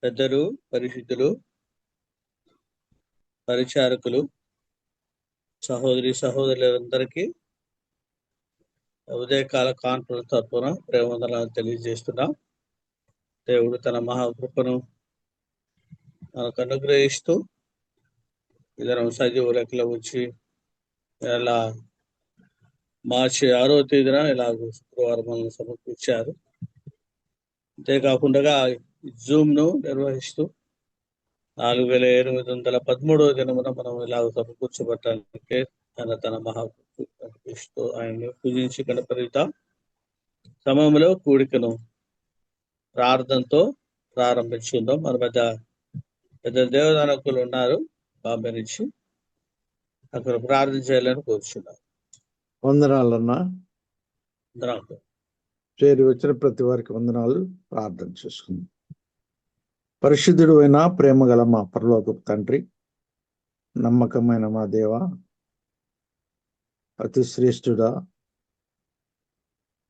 పెద్దలు, పరిశుద్ధులు, పరిచారకులు, సహోదరి సహోదరులందరికీ ఉదయకాల కాన్ఫరెన్స్ తరపున ప్రేమవందనాలు తెలియజేస్తున్నాం. దేవుడు తన మహాకృపను మనకు అనుగ్రహిస్తూ ఇద్దరం సజీవ లెక్కలో వచ్చి ఇలా మార్చి 6వ తేదీన ఇలాగ శుక్రవారం మనల్ని సమర్పించారు. అంతేకాకుండా జూమ్ ను నిర్వహిస్తూ 4813వ దినమున మనం ఇలాగ సమకూర్చబట్టడానికి తన మహాకృష్ణతో ఆయన్ని పూజించి గణపరిత సమయంలో కూడికను ప్రార్థనతో ప్రారంభించుకుందాం. మన మధ్య పెద్ద దేవదానకులు ఉన్నారు, బాంబే నుంచి. అక్కడ ప్రార్థన చేయాలని కోరుచున్నాం. వందనాలన్నా. వందనాలు. చేరి వచ్చిన ప్రతి వారికి వందనాలు. ప్రార్థన చేసుకుందాం. పరిశుద్ధుడు అయిన ప్రేమ గల మా పరలోకపు తండ్రి, నమ్మకమైన మా దేవ, అతి శ్రేష్ఠుడా,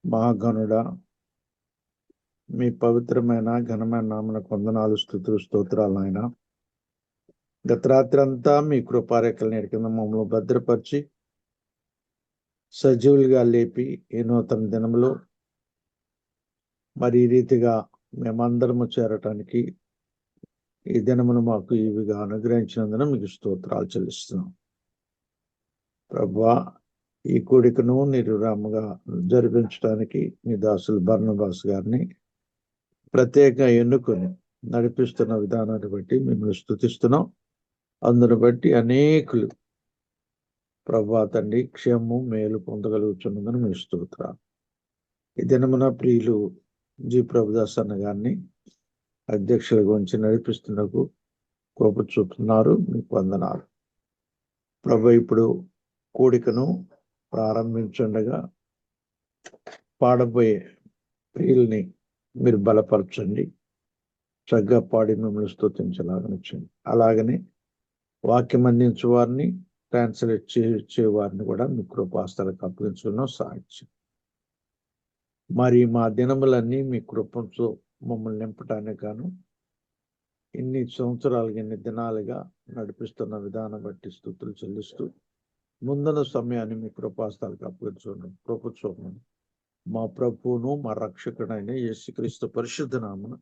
మహాగణుడా, మీ పవిత్రమైన ఘనమైన నామనకు వందనాలు, స్తుతులు, స్తోత్రాలు. ఆయన గత రాత్రి అంతా మీ కృపారేఖల నీడ కింద మమ్మల్ని భద్రపరిచి సజీవులుగా లేపి ఈ నూతన దినములో మరి ఈ రీతిగా మేమందరము చేరటానికి ఈ దినమును మాకు ఇవిగా అనుగ్రహించినందున మీకు స్తోత్రాలు చెల్లిస్తున్నాం. ప్రభువా, ఈ కూడికను నిర్విరామగా జరిపించడానికి మీ దాసులు బర్నబాస్ గారిని ప్రత్యేకంగా ఎన్నుకొని నడిపిస్తున్న విధానాన్ని బట్టి మిమ్మల్ని స్తుతిస్తున్నాం. అందును బట్టి అనేకులు ప్రభువా తండ్రి క్షేమము మేలు పొందగలుగుతున్నందున మీ స్తోత్రాలు. ఈ దినమున ప్రియులు జి ప్రభుదాస్ అన్న గారిని అధ్యక్షుల గురించి నడిపిస్తున్నకు కృప చూపుతున్నారు. మీకు వందనాలు ప్రభు. ఇప్పుడు కూడికను ప్రారంభించుండగా పాడబోయే ప్రియుల్ని మీరు బలపరచండి, చక్కగా పాడి మిమ్మల్ని స్తుతించలాగనిచ్చండి. అలాగనే వాక్యం అందించే వారిని, ట్రాన్స్లేట్ చేసే వారిని కూడా మీ కృపాస్తలకు అప్పగించుకున్నాం. సాధ్యం మరి మా దినములన్నీ మీ కృపతో మమ్మల్ని నింపటానికి గాను ఇన్ని సంవత్సరాలుగా, ఇన్ని దినాలుగా నడిపిస్తున్న విధానం బట్టి స్తుతులు చెల్లిస్తూ ముందున్న సమయాన్ని మీ కృపాస్తాలకు అప్పగించుకున్నాం. కృప చూపమని మా ప్రభువును మా రక్షకుడైన యేసుక్రీస్తు పరిశుద్ధ నామమున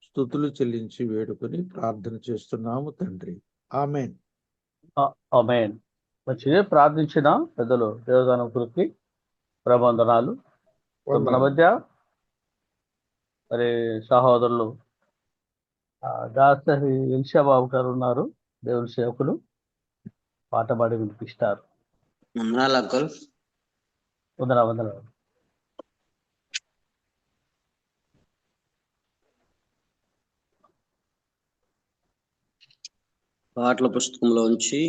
స్తుతులు చెల్లించి వేడుకొని ప్రార్థన చేస్తున్నాము తండ్రి. ఆమేన్. ఆమేన్. మంచిగా ప్రార్థించిన పెద్దలు దేవదానకులకి ప్రభందనాలు. మన మధ్య మరి సహోదరులు దాసరి ఇల్షాబాబు గారు ఉన్నారు. దేవుని సేవకులు పాట పాడి వినిపిస్తారు. వందనాలు. పాటల పుస్తకంలోంచి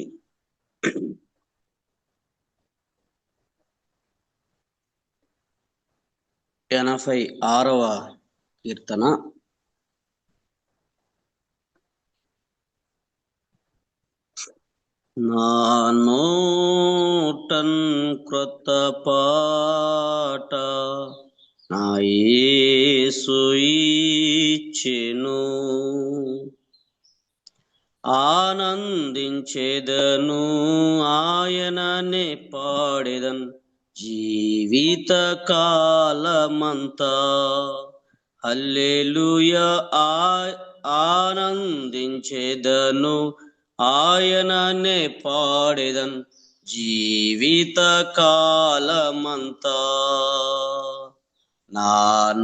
86వ కీర్తన. నా నోటన్ క్రొత్త పాట నా యేసు ఇచ్చెను, ఆనందించెదను ఆయననే పాడెదన్ జీవిత కాలమంతా. హల్లెలూయా, ఆనందించెదను ఆయననే పాడెదన్ జీవిత కాలమంతా. నా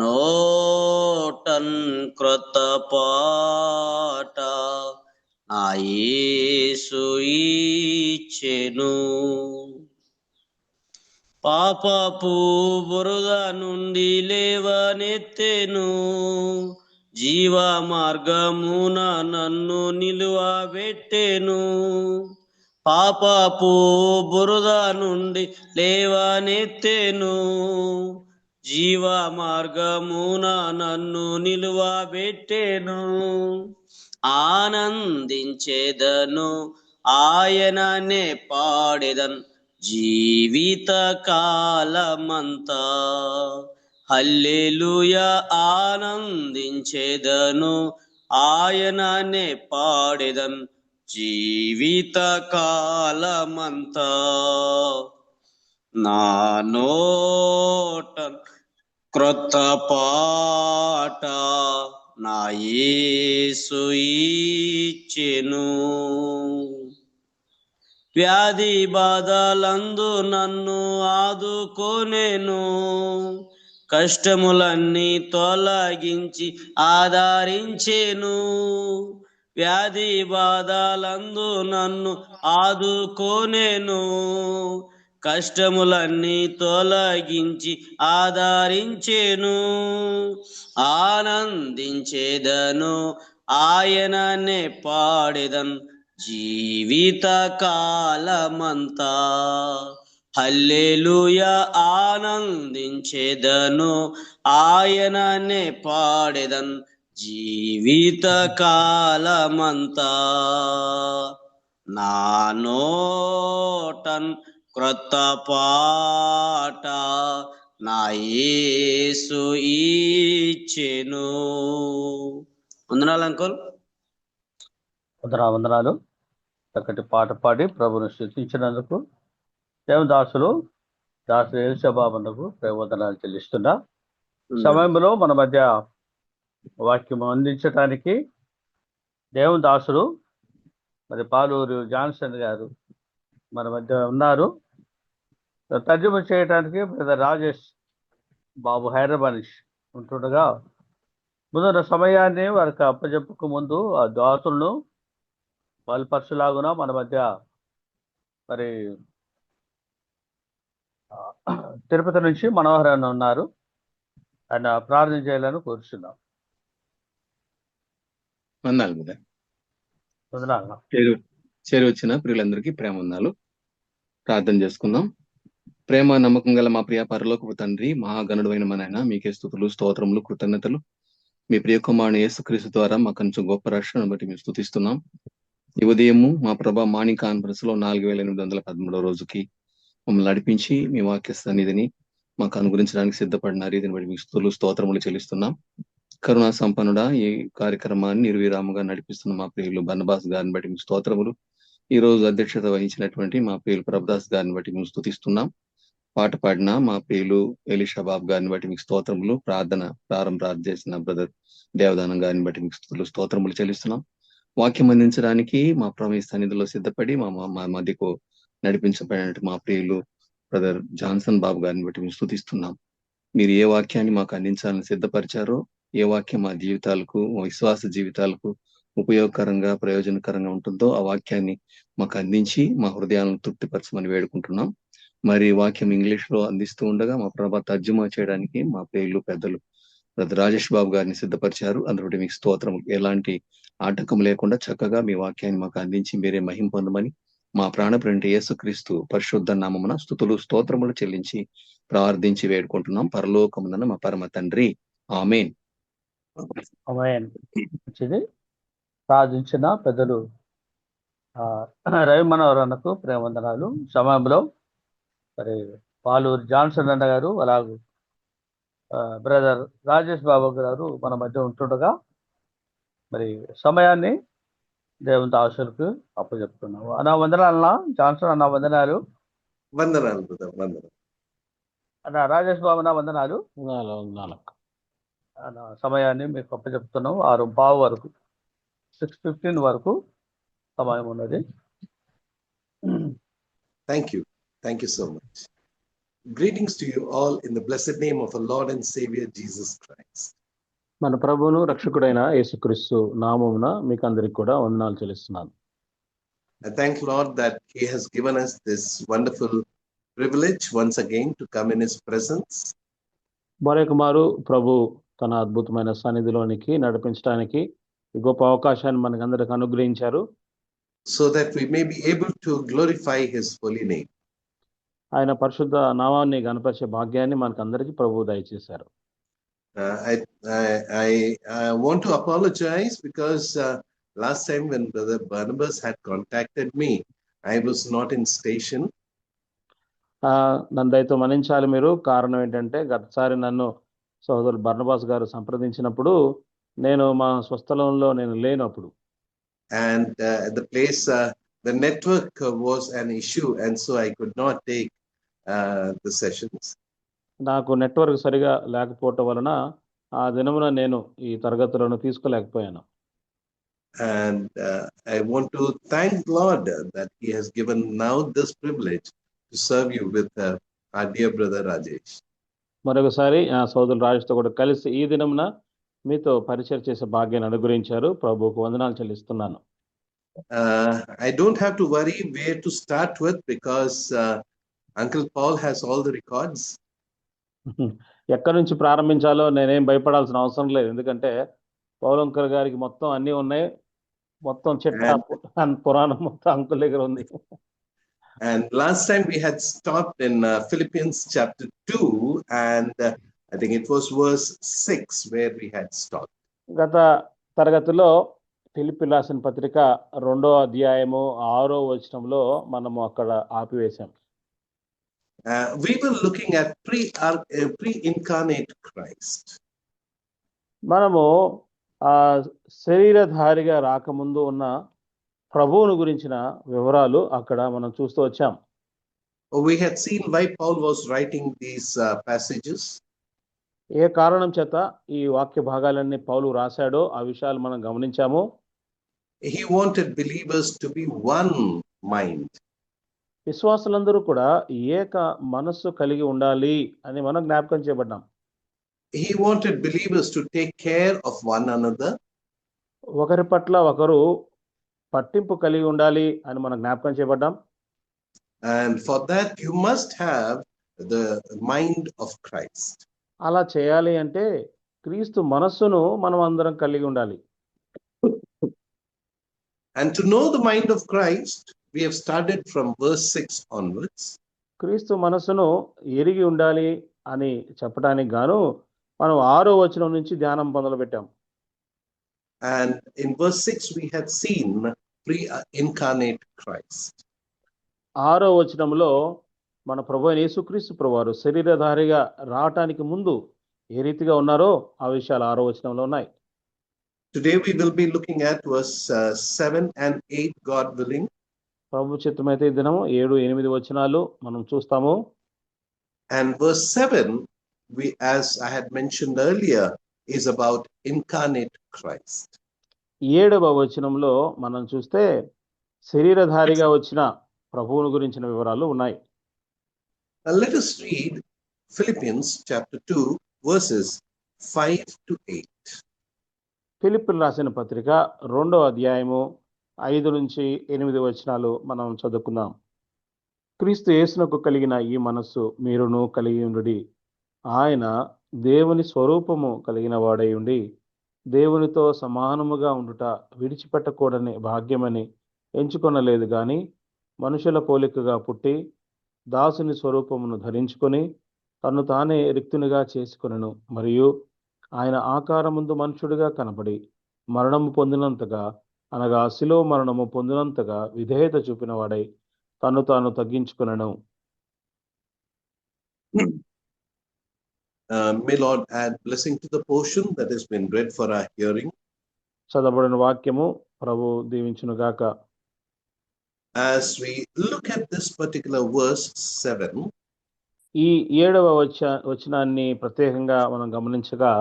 నోటన్ క్రొత్త పాట నా యేసు ఇచ్చెను, పాపపు బురద నుండి లేవనెత్తెను, జీవ మార్గమున నన్ను నిలువబెట్టెను. పాపపు బురద నుండి లేవనెత్తెను, జీవ మార్గమున నన్ను నిలువబెట్టెను. ఆనందించెదను ఆయననే పాడెదన్ జీవిత కాలమంతా. హల్లెలూయా, ఆనందించెదను ఆయననే పాడెదన్ జీవిత కాలమంతా. నా నోట క్రొత్త పాట నా యేసు ఇచ్చెను. వ్యాధి బాధలందు నన్ను ఆదుకొనెను, కష్టములన్నీ తొలగించి ఆదరించెను. వ్యాధి బాధలందు నన్ను ఆదుకొనెను, కష్టములన్నీ తొలగించి ఆదరించెను. ఆనందించేదను ఆయననే పాడెదన్ జీవిత కాలమంతా. హల్లెలూయా ఆనందించేదను ఆయననే పాడెదన్ జీవిత కాలమంతా. నా నోటన్ క్రొత్త పాట నా యేసు ఇచ్చెను. వందనాలు అంకుల్. వందనాలు. చక్కటి పాట పాడి ప్రభుని స్తుతించినందుకు దేవదాసులు ఏలిషాబాబునకు వందనాలు చెల్లిస్తున్నా. సమయంలో మన మధ్య వాక్యం అందించడానికి దేవదాసులు మరి పాలూరు జాన్సన్ గారు మన మధ్య ఉన్నారు. తర్జుమా చేయడానికి బ్రదర్ రాజేష్ బాబు హైదరాబాద్ నుంచి ఉంటుండగా ముందున్న సమయాన్ని వారికి అప్పచెప్పక ముందు ఆ దాసులను బలపరచులాగున మన మధ్య మరి తిరుపతి నుంచి మనోహరన్ ఉన్నారు. ఆయన ప్రార్థన చేయాలని కోరుచున్నాం. వందనాలు. చేరి వచ్చిన ప్రియులందరికీ ప్రేమ వందనాలు. ప్రార్థన చేసుకుందాం. ప్రేమ నమ్మకం గల మా ప్రియ పరలోకపు తండ్రి, మహాగణుడైన మన ఆయన మీకే స్తుతులు స్తోత్రములు కృతజ్ఞతలు. మీ ప్రియ కుమారుని యేసుక్రీస్తు ద్వారా మా కొంచెం గొప్ప రక్షణను బట్టి మేము స్తుతిస్తున్నాం. ఈ ఉదయము మా ప్రభా మార్నింగ్ కాన్ఫరెన్స్ లో 4813 రోజుకి మమ్మల్ని నడిపించి మీ వాక్య సన్నిధిని మాకు అనుగురించడానికి సిద్ధపడినారు. దీన్ని బట్టి మీకు స్తుతులు స్తోత్రములు చెల్లిస్తున్నాం. కరుణా సంపన్నుడ ఈ కార్యక్రమాన్ని నిర్విరాముగా నడిపిస్తున్న మా ప్రియులు బర్నబాస్ గారిని బట్టి మీకు స్తోత్రములు. ఈ రోజు అధ్యక్షత వహించినటువంటి మా ప్రియులు ప్రభుదాస్ గారిని బట్టి మేము స్తుతిస్తున్నాం. పాట పాడిన మా ప్రియులు ఎలీషాబాబు గారిని బట్టి మీకు స్తోత్రములు. ప్రారంభ చేసిన బ్రదర్ దేవదానం గారిని బట్టి మీకు స్తుతులు స్తోత్రములు చెల్లిస్తున్నాం. వాక్యం అందించడానికి మా ప్రభు సన్నిధిలో సిద్ధపడి మా మధ్యకు నడిపించబడిన మా ప్రియులు బ్రదర్ జాన్సన్ బాబు గారిని బట్టి మేము స్తుతిస్తున్నాం. మీరు ఏ వాక్యాన్ని మాకు అందించాలని సిద్ధపరిచారో, ఏ వాక్యం మా జీవితాలకు, మా విశ్వాస జీవితాలకు ఉపయోగకరంగా ప్రయోజనకరంగా ఉంటుందో ఆ వాక్యాన్ని మాకు అందించి మా హృదయాలను తృప్తిపరచమని వేడుకుంటున్నాం. మరి వాక్యం ఇంగ్లీష్ లో అందిస్తూ ఉండగా మా ప్రభా తర్జుమా చేయడానికి మా ప్రియులు పెద్దలు బ్రదర్ రాజేష్ బాబు గారిని సిద్ధపరిచారు. అందులో మీకు స్తోత్రం. ఎలాంటి ఆటంకం లేకుండా చక్కగా మీ వాక్యాన్ని మాకు అందించి మీరే మహిమ పొందమని మా ప్రాణప్రేమిటి యేసుక్రీస్తు పరిశుద్ధ నామమున స్తుతులు స్తోత్రములు చెల్లించి ప్రార్థించి వేడుకుంటున్నాం. పరలోకమున మా పరమ తండ్రి, ఆమేన్. ప్రార్థించిన పెద్దలు రవి మనోహరన్నకు ప్రేమవందనాలు. సమయంలో మరి పాలూరు జాన్సన్ అన్న గారు అలాగే బ్రదర్ రాజేష్ బాబు గారు మన మధ్య ఉంటుండగా మరి సమయాన్ని దేవుని దాసులకు అప్పచెప్తున్నాము. అన్న వందనాలన్నా జాన్సన్ అన్న వందనాలు. అన్న రాజేష్ బాబు అన్న వందనాలు. అన్న సమయాన్ని మీకు అప్పచెప్తున్నాము. 6:15 వరకు 6:15 వరకు సమయం ఉన్నది. Thank you so much. Greetings to you all in the blessed name of our Lord and Savior Jesus Christ. మన ప్రభువును రక్షకుడైన యేసుక్రీస్తు నామమున మీకు అందరికి కూడా వందనాలు చెల్లిస్తున్నాను. I thank Lord that He has given us this wonderful privilege once again to come in His presence. మరొక మారు ప్రభు తన అద్భుతమైన సన్నిధిలోనికి నడిపించడానికి గొప్ప అవకాశాన్ని మనకందరికి అనుగ్రహించారు. So that we may be able to glorify His holy name. ఆయన పరిశుద్ధ నామాన్ని గణపరిచే భాగ్యాన్ని మనకందరికి ప్రభు దయచేశారు. I want to apologize because last time when Brother Barnabas had contacted me, I was not in station. నన్ను దయతో మన్నించాలి మీరు. కారణం ఏంటంటే గతసారి నన్ను సహోదరులు బర్నబాస్ గారు సంప్రదించినప్పుడు నేను మా స్వస్థలంలో నేను లేనప్పుడు. And at the place, the network was an issue, and so I could not take the sessions. నాకు నెట్వర్క్ సరిగా లేకపోవటం వలన ఆ దినమున నేను ఈ తరగతులను తీసుకోలేకపోయాను. And I want to thank Lord that He has given now this privilege to serve you with our dear brother Rajesh. మరొకసారి ఆ సోదరుడు రాజేష్తో కూడా కలిసి ఈ దినమున మీతో పరిచయం చేసే భాగ్యాన్ని అనుగ్రహించారు. ప్రభువుకు వందనాలు చెల్లిస్తున్నాను. I don't have to worry where to start with because Uncle Paul has all the records. ఎక్కడి నుంచి ప్రారంభించాలో నేనేం భయపడాల్సిన అవసరం లేదు. ఎందుకంటే పౌలంకర్ గారికి మొత్తం అన్నీ ఉన్నాయి. మొత్తం చెట్ట పురాణం మొత్తం అంకుల్ దగ్గర ఉంది. And last time we had stopped in Philippians chapter 2, and I think it was verse 6 where we had stopped. గత తరగతిలో ఫిలిప్పీ రాసిన పత్రిక 2వ అధ్యాయము 6వ వచనంలో మనము అక్కడ ఆపివేశాం. We were looking at pre-incarnate Christ. మనము ఆ శరీరధారిగా రాకముందు ఉన్న ప్రభువును గురించిన వివరాలు అక్కడ మనం చూస్తూ వచ్చాం. We had seen why Paul was writing these passages. ఏ కారణం చేత ఈ వాక్య భాగాలన్నీ పౌలు రాశాడో ఆ విషయాలు మనం గమనించాము. He wanted believers to be one mind. విశ్వాసులందరూ కూడా ఏక మనస్సు కలిగి ఉండాలి అని మనం జ్ఞాపకం చేయబడ్డాం. He wanted believers to take care of one another. ఒకరి పట్ల ఒకరు పట్టింపు కలిగి ఉండాలి అని మనం జ్ఞాపకం చేయబడ్డాం. And for that you must have the mind of Christ. అలా చేయాలి అంటే క్రీస్తు మనస్సును మనం అందరం కలిగి ఉండాలి. And to know the mind of Christ, we have started from verse 6 onwards. క్రీస్తు మనస్సును ఎరిగి ఉండాలి అని చెప్పడానికి గాను మనం 6వ వచనం నుంచి ధ్యానం మొదలు పెట్టాం. And in verse 6 we had seen pre-incarnate Christ. 6వ వచనంలో మన ప్రభువైన యేసుక్రీస్తు ప్రభువారు శరీరధారిగా రావటానికి ముందు ఏ రీతిగా ఉన్నారో ఆ విషయాలు 6వ వచనంలో ఉన్నాయి. Today we will be looking at verse 7 and 8, God willing. ప్రభు చిత్తమైతే ఈ దినము 7, 8 వచనాలు మనం చూస్తాము. And verse 7, as I had mentioned earlier, is about incarnate Christ. 7వ వచనంలో మనం చూస్తే శరీరధారిగా వచ్చిన ప్రభువును గురించిన వివరాలు ఉన్నాయి. Now let us read Philippians chapter 2 verses 5 to 8. ఫిలిప్పీయులకు రాసిన పత్రిక 2వ అధ్యాయము 5 నుంచి 8 వచనాలు మనం చదువుకుందాం. క్రీస్తు యేసునకు కలిగిన ఈ మనస్సు మీరును కలిగి ఉండుడి. ఆయన దేవుని స్వరూపము కలిగిన వాడై ఉండి దేవునితో సమానముగా ఉండుట విడిచిపెట్టకూడని భాగ్యమని ఎంచుకొనలేదు గాని మనుషుల పోలికగా పుట్టి దాసుని స్వరూపమును ధరించుకొని తన్ను తానే రిక్తునిగా చేసుకొనెను. మరియు ఆయన ఆకారముందు మనుషుడిగా కనబడి మరణము పొందినంతగా అనగా శిలువ మరణము పొందినంతగా విధేయత చూపిన వాడై తన్ను తాను తగ్గించుకొనెను. May Lord add blessing to the portion that has been read for our hearing. చదవబడిన వాక్యము ప్రభు దీవించును గాక. As we look at this particular verse 7, ఈ 7వ వచనాన్ని ప్రత్యేకంగా మనం గమనించగా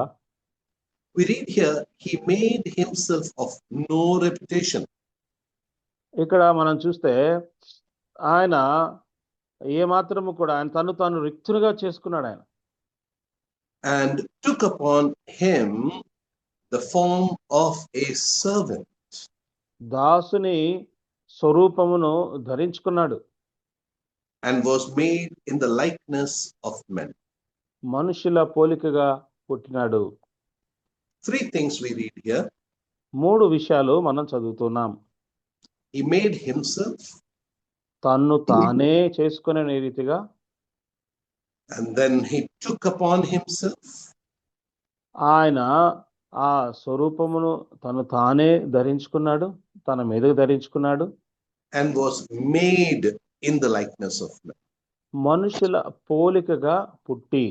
we read here, he made himself of no reputation. ఇక్కడ మనం చూస్తే ఆయన ఏమాత్రము కూడా ఆయన తను తాను రిక్తునిగా చేసుకున్నాడు. ఆయన And took upon him the form of a servant. దాసుని స్వరూపమును ధరించుకున్నాడు. And was made in the likeness of men. మనుషుల పోలికగా పుట్టినాడు. 3 things we read here. 3 విషయాలు మనం చదువుతున్నాం. He made himself. తన్ను తానే చేసుకునే రీతిగా. And then he took upon himself. ఆయన ఆ స్వరూపమును తను తానే ధరించుకున్నాడు, తన మీదకు ధరించుకున్నాడు. And was made in the likeness of men. మనుషుల పోలికగా పుట్టి.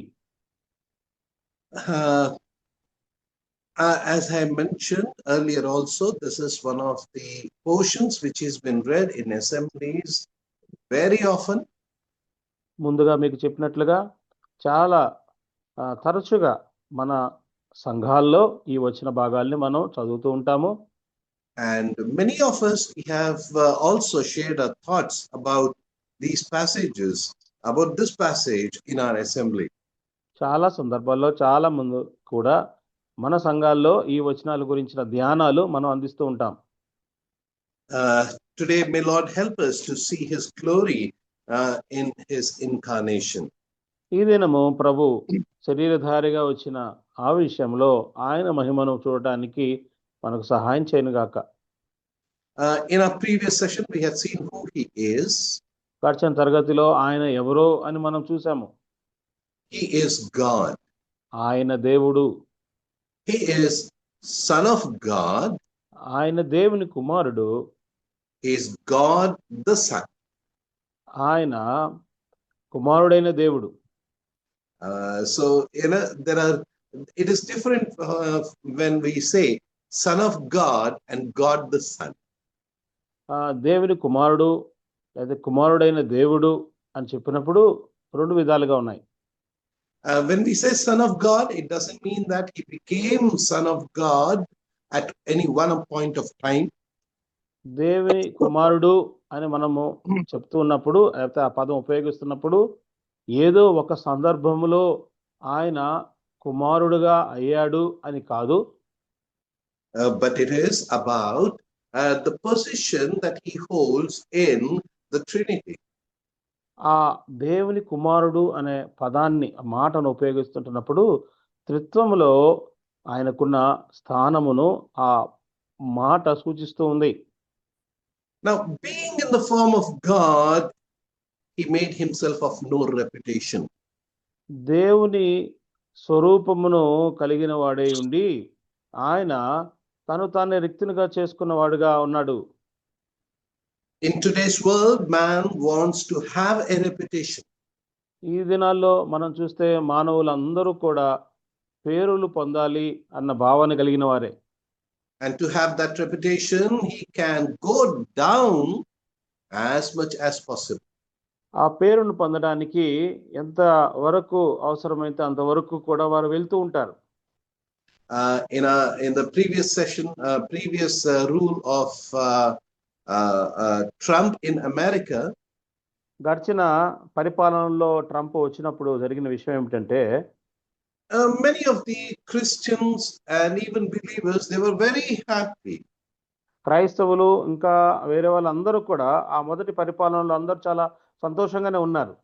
As I mentioned earlier also, this is one of the portions which has been read in assemblies very often. ముందుగా మీకు చెప్పినట్లుగా చాలా తరచుగా మన సంఘాల్లో ఈ వచ్చిన భాగాల్ని మనం చదువుతూ ఉంటాము. And many of us have also shared our thoughts about these passages, about this passage in our assembly. చాలా సందర్భాల్లో చాలా మంది కూడా మన సంఘాల్లో ఈ వచనాల గురించిన ధ్యానాలు మనం అందిస్తూ ఉంటాం. Today, may Lord help us to see His glory in His incarnation. ఈ దినము ప్రభు శరీరధారిగా వచ్చిన ఆ విషయంలో ఆయన మహిమను చూడటానికి మనకు సహాయం చేయనుగాక. In our previous session, we had seen who He is. గడిచిన తరగతిలో ఆయన ఎవరో అని మనం చూసాము. He is God. ఆయన దేవుడు. He is Son of God. ఆయన దేవుని కుమారుడు. He is God the Son. ఆయన కుమారుడైన దేవుడు. So it is different when we say Son of God and God the Son. దేవుని కుమారుడు లేదా కుమారుడైన దేవుడు అని చెప్పినప్పుడు రెండు విధాలుగా ఉన్నాయి. When we say Son of God, it doesn't mean that He became Son of God at any one point of time. దేవుని కుమారుడు అని మనము చెప్తూ ఉన్నప్పుడు లేకపోతే ఆ పదం ఉపయోగిస్తున్నప్పుడు ఏదో ఒక సందర్భంలో ఆయన కుమారుడుగా అయ్యాడు అని కాదు. But it is about the position that He holds in the Trinity. ఆ దేవుని కుమారుడు అనే పదాన్ని మాటను ఉపయోగిస్తుంటున్నప్పుడు త్రిత్వములో ఆయనకున్న స్థానమును ఆ మాట సూచిస్తూ ఉంది. Now, being in the form of God, He made Himself of no reputation. దేవుని స్వరూపమును కలిగిన వాడై ఉండి ఆయన తను తానే రిక్తునిగా చేసుకున్న వాడుగా ఉన్నాడు. In today's world, man wants to have a reputation. ఈ దినాల్లో మనం చూస్తే మానవులందరూ కూడా పేరులు పొందాలి అన్న భావన కలిగిన వారే. And to have that reputation, he can go down as much as possible. ఆ పేరును పొందడానికి ఎంత వరకు అవసరమైతే అంతవరకు కూడా వారు వెళ్తూ ఉంటారు. In the previous session, rule of Trump in America, గడిచిన పరిపాలనలో ట్రంప్ వచ్చినప్పుడు జరిగిన విషయం ఏమిటంటే many of the Christians and even believers, they were very happy. క్రైస్తవులు ఇంకా వేరే వాళ్ళందరూ కూడా ఆ మొదటి పరిపాలనలో అందరూ చాలా సంతోషంగానే ఉన్నారు.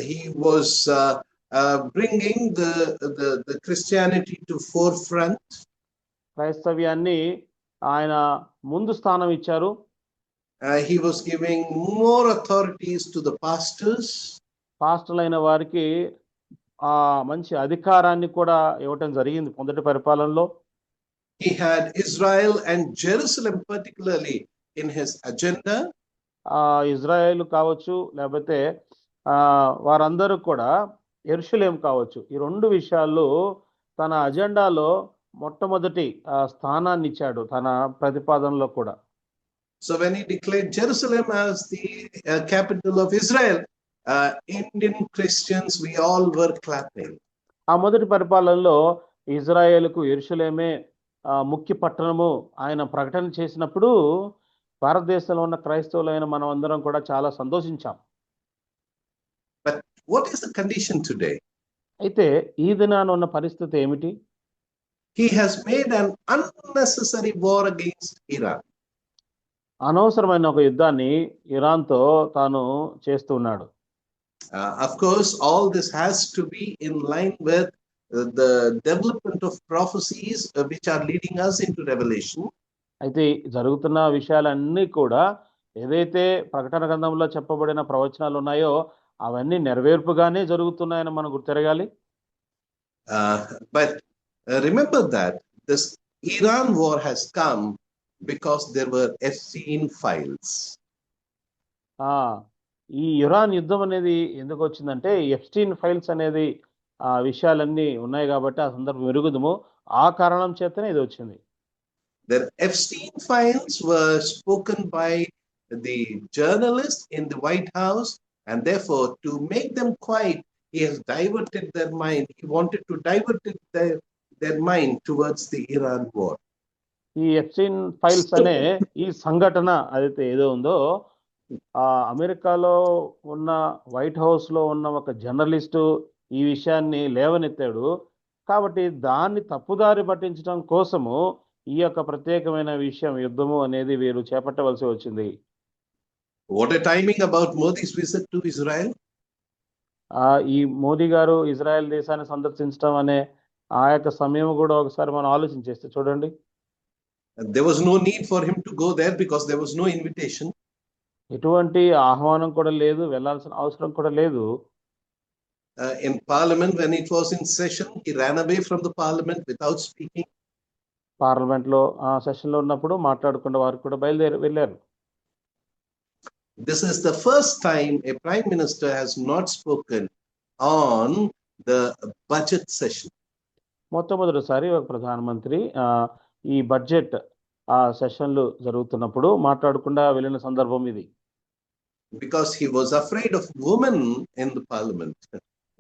He was bringing the Christianity to forefront. క్రైస్తవ్యాన్ని ఆయన ముందు స్థానం ఇచ్చారు. He was giving more authorities to the pastors. పాస్టర్లైన వారికి ఆ మంచి అధికారాన్ని కూడా ఇవ్వటం జరిగింది మొదటి పరిపాలనలో. He had Israel and Jerusalem particularly in his agenda. Israel కావచ్చు లేకపోతే వారందరూ కూడా యెరూషలేం కావచ్చు, ఈ రెండు విషయాల్లో తన అజెండాలో మొట్టమొదటి స్థానాన్ని ఇచ్చాడు తన ప్రతిపాదనలో కూడా. So when he declared Jerusalem as the capital of Israel, Indian Christians, we all were clapping. ఆ మొదటి పరిపాలనలో ఇజ్రాయేలుకు యెరూషలేమే ముఖ్య పట్టణము ఆయన ప్రకటన చేసినప్పుడు భారతదేశంలో ఉన్న క్రైస్తవులైన మనం అందరం కూడా చాలా సంతోషించాం. But what is the condition today? అయితే ఈ దినాన ఉన్న పరిస్థితి ఏమిటి? He has made an unnecessary war against Iran. అనవసరమైన ఒక యుద్ధాన్ని ఇరాన్తో తాను చేస్తున్నాడు. Of course, all this has to be in line with the development of prophecies which are leading us into Revelation. అయితే జరుగుతున్న విషయాలన్నీ కూడా ఏదైతే ప్రకటన గ్రంథంలో చెప్పబడిన ప్రవచనాలు ఉన్నాయో అవన్నీ నెరవేర్పుగానే జరుగుతున్నాయని మనం గుర్తెరగాలి. But remember that this Iran war has come because there were Epstein files. ఈ ఇరాన్ యుద్ధం అనేది ఎందుకు వచ్చిందంటే ఎప్స్టీన్ ఫైల్స్ అనేది ఆ విషయాలన్నీ ఉన్నాయి కాబట్టి ఆ సందర్భం ఎరుగుదము. ఆ కారణం చేతనే ఇది వచ్చింది. The Epstein files were spoken by the journalist in the White House, and therefore, to make them quiet, he has diverted their mind. He wanted to divert their mind towards the Iran war. ఈ Epstein files అనే ఈ సంఘటన అదైతే ఏదో ఉందో అమెరికాలో ఉన్న white house లో ఉన్న ఒక జర్నలిస్టు ఈ విషయాన్ని లేవనెత్తాడు. కాబట్టి దాన్ని తప్పుదారి పట్టించడం కోసము ఈ యొక్క ప్రత్యేకమైన విషయం యుద్ధము అనేది వీరు చేపట్టవలసి వచ్చింది. What a timing about Modi's visit to Israel. ఈ మోదీ గారు ఇజ్రాయెల్ దేశాన్ని సందర్శించడం అనే ఆ యొక్క సమయం కూడా ఒకసారి మనం ఆలోచించేస్తే చూడండి. There was no need for him to go there because there was no invitation. ఎటువంటి ఆహ్వానం కూడా లేదు, వెళ్ళాల్సిన అవసరం కూడా లేదు. In Parliament, when it was in session, he ran away from the Parliament without speaking. Parliament లో ఆ సెషన్ లో ఉన్నప్పుడు మాట్లాడకుండా వారు కూడా బయలుదేరి వెళ్ళారు. This is the first time a prime minister has not spoken on the budget session. మొట్టమొదటిసారి ఒక ప్రధానమంత్రి ఈ బడ్జెట్ ఆ సెషన్లు జరుగుతున్నప్పుడు మాట్లాడకుండా వెళ్ళిన సందర్భం ఇది. Because he was afraid of women in the parliament.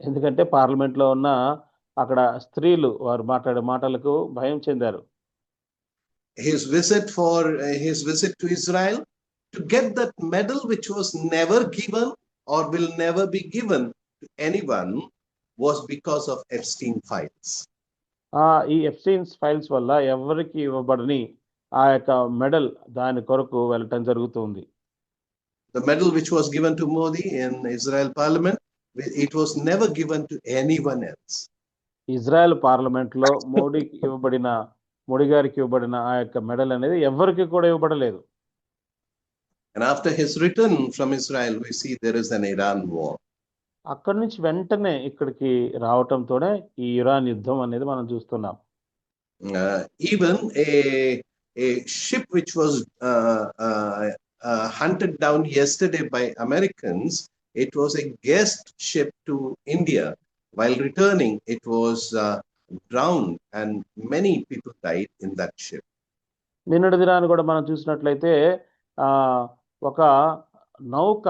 ఎందుకంటే పార్లమెంట్ లో ఉన్న అక్కడ స్త్రీలు వారు మాట్లాడే మాటలకు భయం చెందారు. His visit to Israel to get that medal which was never given or will never be given to anyone was because of Epstein files. ఈ ఎప్స్టీన్స్ ఫైల్స్ వల్ల ఎవరికి ఇవ్వబడని ఆ యొక్క మెడల్ దాని కొరకు వెళ్ళటం జరుగుతుంది. The medal which was given to Modi in Israel parliament, it was never given to anyone else. Israel parliament లో మోడీ గారికి ఇవ్వబడిన ఆ యొక్క మెడల్ అనేది ఎవరికి కూడా ఇవ్వబడలేదు. And after his return from Israel, we see there is an Iran war. అక్కడి నుంచి వెంటనే ఇక్కడికి రావటంతోనే ఈ ఇరాన్ యుద్ధం అనేది మనం చూస్తున్నాం. Even a ship which was hunted down yesterday by Americans, it was a guest ship to India. While returning, it was drowned and many people died in that ship. నిన్నటి దినాన్ని కూడా మనం చూసినట్లయితే ఒక నౌక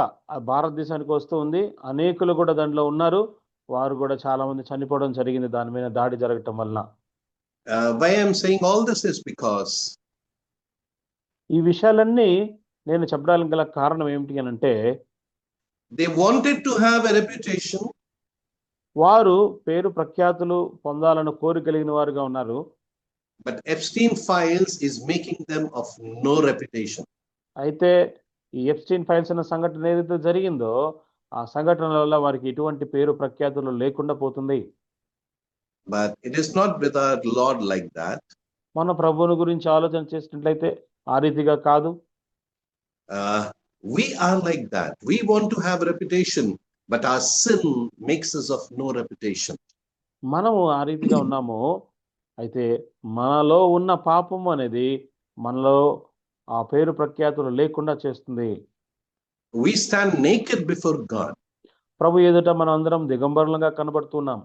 భారతదేశానికి వస్తూ ఉంది, అనేకులు కూడా దాంట్లో ఉన్నారు, వారు కూడా చాలా మంది చనిపోవడం జరిగింది దాని మీద దాడి జరగటం వలన. Why I'm saying all this is because ఈ విషయాలన్నీ నేను చెప్పడానికి గల కారణం ఏమిటి అని అంటే, they wanted to have a reputation. వారు పేరు ప్రఖ్యాతులు పొందాలని కోరిక కలిగిన వారుగా ఉన్నారు. But Epstein files is making them of no reputation. అయితే ఈ ఎప్స్టీన్ ఫైల్స్ అనే సంఘటన ఏదైతే జరిగిందో ఆ సంఘటన వల్ల వారికి ఎటువంటి పేరు ప్రఖ్యాతులు లేకుండా పోతుంది. But it is not with our Lord like that. మన ప్రభువుని గురించి ఆలోచన చేసినట్లయితే ఆ రీతిగా కాదు. We are like that. We want to have reputation, but our sin makes us of no reputation. మనము ఆ రీతిగా ఉన్నాము, అయితే మనలో ఉన్న పాపము అనేది మనలో ఆ పేరు ప్రఖ్యాతులు లేకుండా చేస్తుంది. We stand naked before God. ప్రభు ఎదుట మనం అందరం దిగంబరులుగా కనబడుతున్నాం.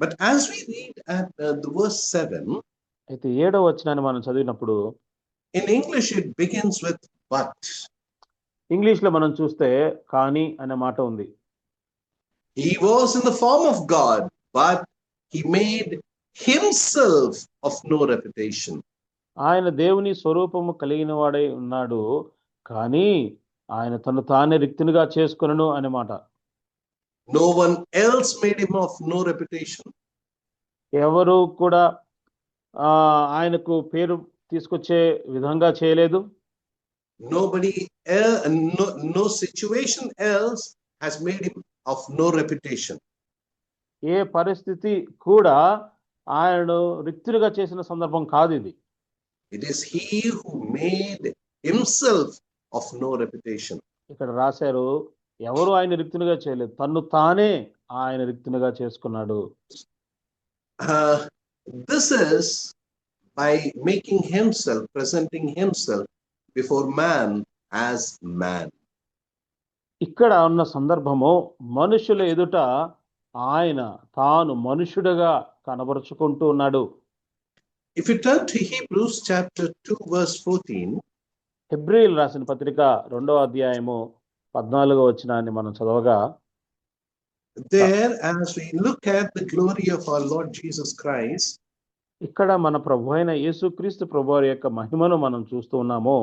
But as we read at the verse 7, అయితే 7వ వచనాన్ని మనం చదివినప్పుడు in English it begins with but. English లో మనం చూస్తే కానీ అనే మాట ఉంది. He was in the form of God, but he made himself of no reputation. ఆయన దేవుని స్వరూపము కలిగిన వాడై ఉన్నాడు, కానీ ఆయన తను తానే రిక్తునిగా చేసుకొనెను అనే మాట. No one else made him of no reputation. ఎవరు కూడా ఆయనకు పేరు తీసుకొచ్చే విధంగా చేయలేదు. Nobody else, no situation else has made him of no reputation. ఏ పరిస్థితి కూడా ఆయనను రిక్తునిగా చేసిన సందర్భం కాదు ఇది. It is he who made himself of no reputation. ఇక్కడ రాశారు, ఎవరు ఆయన రిక్తునిగా చేయలేదు, తన్ను తానే ఆయన రిక్తునిగా చేసుకున్నాడు. This is by making himself, presenting himself before man as man. ఇక్కడ ఉన్న సందర్భము మనుషుల ఎదుట ఆయన తాను మనుషుడుగా కనబరుచుకుంటూ ఉన్నాడు. If you turn to Hebrews chapter 2 verse 14, హెబ్రీయులు రాసిన పత్రిక 2వ అధ్యాయము 14వ వచనాన్ని మనం చదవగా, there as we look at the glory of our Lord Jesus Christ, ఇక్కడ మన ప్రభు అయిన యేసుక్రీస్తు ప్రభువారి యొక్క మహిమను మనం చూస్తూ ఉన్నాము.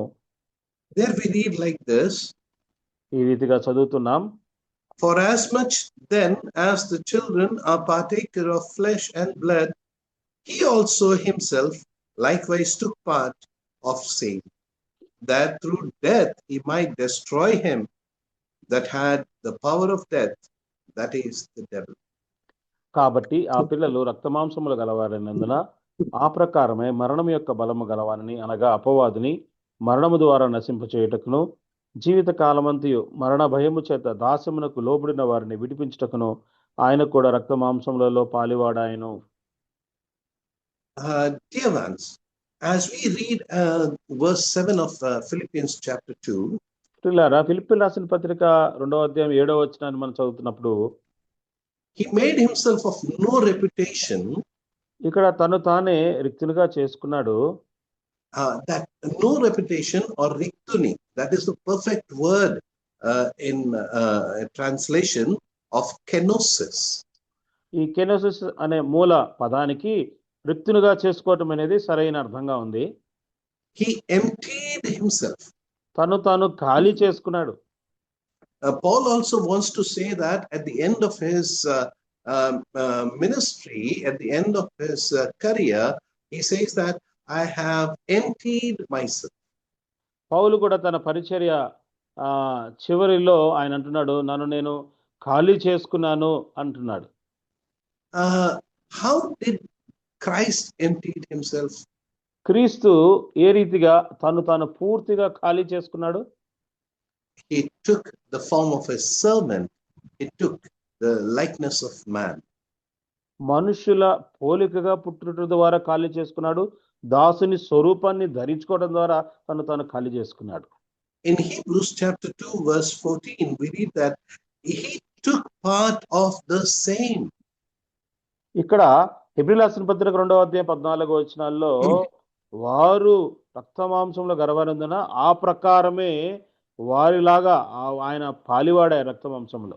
there we read like this, ఈ రీతిగా చదువుతున్నాం. for as much then as the children are partaker of flesh and blood, he also himself likewise took part of same, that through death he might destroy him that had the power of death, that is the devil. కాబట్టి ఆ పిల్లలు రక్తమాంసములు గలవారైనందున ఆ ప్రకారమే మరణం యొక్క బలము గలవారిని, అనగా అపవాదిని మరణము ద్వారా నశింపచేయుటకును, జీవిత కాలమంతయు మరణ భయము చేత దాస్యమునకు లోబడిన వారిని విడిపించుటకును ఆయన కూడా రక్తమాంసములలో పాలివాడాయను. Dear ones, as we read verse 7 of Philippians chapter 2, పిల్లారా, ఫిలిప్పీయులు రాసిన పత్రిక 2వ అధ్యాయం 7వ వచనాన్ని మనం చదువుతున్నప్పుడు, he made himself of no reputation, ఇక్కడ తను తానే రిక్తునిగా చేసుకున్నాడు. that no reputation or riktuni, that is the perfect word in translation of kenosis. ఈ కెనోసిస్ అనే మూల పదానికి రిక్తునిగా చేసుకోవటం అనేది సరైన అర్థంగా ఉంది. He emptied himself. తను తాను ఖాళీ చేసుకున్నాడు. Paul also wants to say that at the end of his ministry, at the end of his career, he says that I have emptied myself. పౌలు కూడా తన పరిచర్య చివరిలో ఆయన అంటున్నాడు, నన్ను నేను ఖాళీ చేసుకున్నాను అంటున్నాడు. How did Christ emptied himself? క్రీస్తు ఏ రీతిగా తను తాను పూర్తిగా ఖాళీ చేసుకున్నాడు? He took the form of a servant. He took the likeness of man. మనుషుల పోలికగా పుట్టుట ద్వారా ఖాళీ చేసుకున్నాడు. దాసుని స్వరూపాన్ని ధరించుకోవడం ద్వారా తను తాను ఖాళీ చేసుకున్నాడు. In Hebrews chapter 2 verse 14, we read that he took part of the same. ఇక్కడ హెబ్రీయుల రాసిన పత్రిక 2వ అధ్యాయం 14వ వచనాల్లో, వారు రక్తమాంసంలో గర్వనందున ఆ ప్రకారమే వారిలాగా ఆయన పాలివాడారు రక్తమాంసంలో.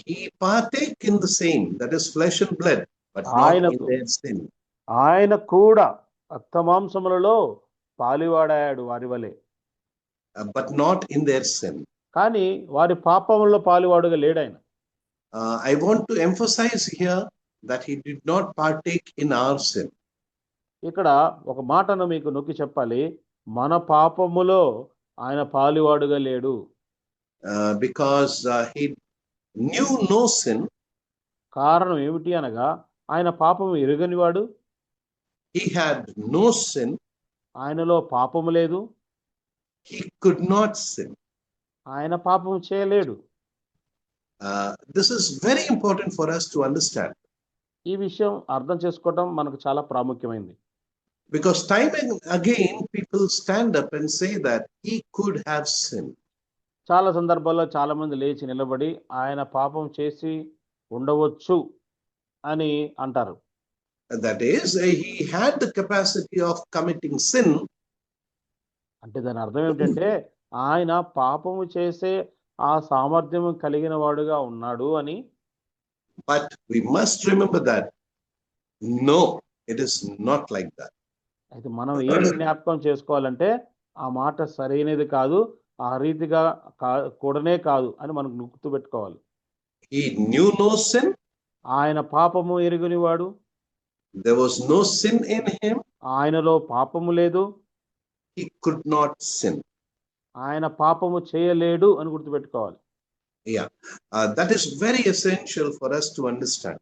He partake in the same, that is flesh and blood, but not in their sin. ఆయన కూడా రక్తమాంసములలో పాలివాడాడు వారి వలె, but not in their sin. కానీ వారి పాపములలో పాలివాడుగా లేడాయన. I want to emphasize here that he did not partake in our sin. ఇక్కడ ఒక మాటను మీకు నొక్కి చెప్పాలి, మన పాపములో ఆయన పాలివాడుగా లేడు. Because he knew no sin. కారణం ఏమిటి అనగా, ఆయన పాపము ఎరుగనివాడు. He had no sin. ఆయనలో పాపము లేదు. He could not sin. ఆయన పాపము చేయలేడు. This is very important for us to understand. ఈ విషయం అర్థం చేసుకోవడం మనకు చాలా ప్రాముఖ్యమైంది. Because time and again people stand up and say that he could have sinned. చాలా సందర్భాల్లో చాలా మంది లేచి నిలబడి ఆయన పాపం చేసి ఉండవచ్చు అని అంటారు. That is, he had the capacity of committing sin. అంటే దాని అర్థం ఏమిటంటే, ఆయన పాపము చేసే ఆ సామర్థ్యం కలిగిన వాడుగా ఉన్నాడు అని. But we must remember that no, it is not like that. అయితే మనం ఏమి జ్ఞాపకం చేసుకోవాలంటే, ఆ మాట సరైనది కాదు, ఆ రీతిగా కూడనే కాదు అని మనం గుర్తు పెట్టుకోవాలి. He knew no sin. ఆయన పాపము ఎరుగనివాడు. There was no sin in him. ఆయనలో పాపము లేదు. He could not sin. ఆయన పాపము చేయలేడు అని గుర్తుపెట్టుకోవాలి. Yeah, that is very essential for us to understand.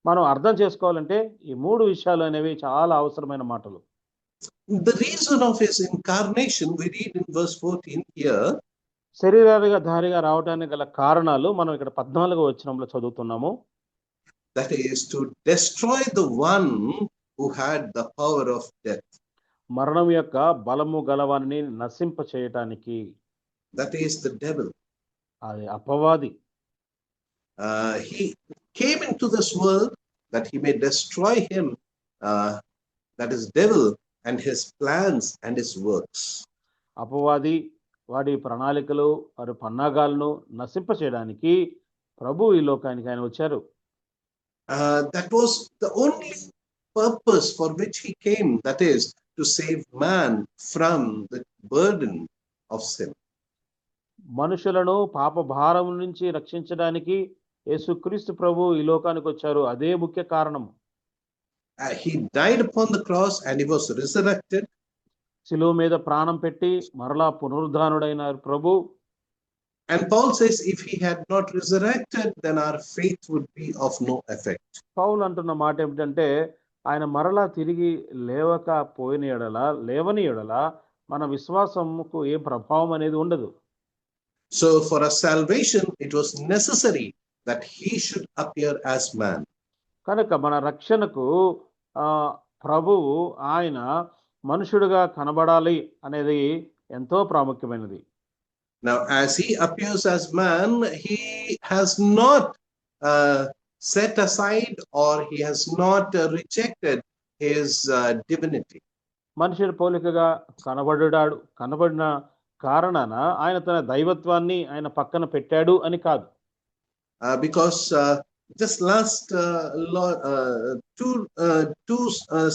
మనం అర్థం చేసుకోవాలంటే ఈ 3 విషయాలు అనేవి చాలా అవసరమైన మాటలు. The reason of his incarnation we read in verse 14 here. శరీరధారిగా రావడానికి గల కారణాలు మనం ఇక్కడ 14వ వచనంలో చదువుతున్నాము. That is to destroy the one who had the power of death. మరణం యొక్క బలము గలవాన్ని నశింప చేయటానికి. That is the devil. అది అపవాది. He came into this world that he may destroy him that is devil and his plans and his works. అపవాది వాడి ప్రణాళికలు వారి పన్నాగాలను నశింప చేయడానికి ప్రభు ఈ లోకానికి ఆయన వచ్చారు. That was the only purpose for which he came, that is to save man from the burden of sin. మనుషులను పాప భారం నుంచి రక్షించడానికి యేసుక్రీస్తు ప్రభు ఈ లోకానికి వచ్చారు. అదే ముఖ్య కారణం. He died upon the cross and he was resurrected. శిలువ మీద ప్రాణం పెట్టి మరలా పునరుద్ధానుడైన ప్రభు. And Paul says if he had not resurrected, then our faith would be of no effect. పౌలు అంటున్న మాట ఏమిటంటే ఆయన మరలా తిరిగి లేవని ఎడల మన విశ్వాసముకు ఏ ప్రభావం అనేది ఉండదు. So for our salvation, it was necessary that he should appear as man. కనుక మన రక్షణకు ప్రభువు ఆయన మనుషుడుగా కనబడాలి అనేది ఎంతో ప్రాముఖ్యమైనది. Now, as he appears as man, he has not set aside or he has not rejected his divinity. మనుషుల పోలికగా కనబడిన కారణాన ఆయన తన దైవత్వాన్ని ఆయన పక్కన పెట్టాడు అని కాదు. Because just last two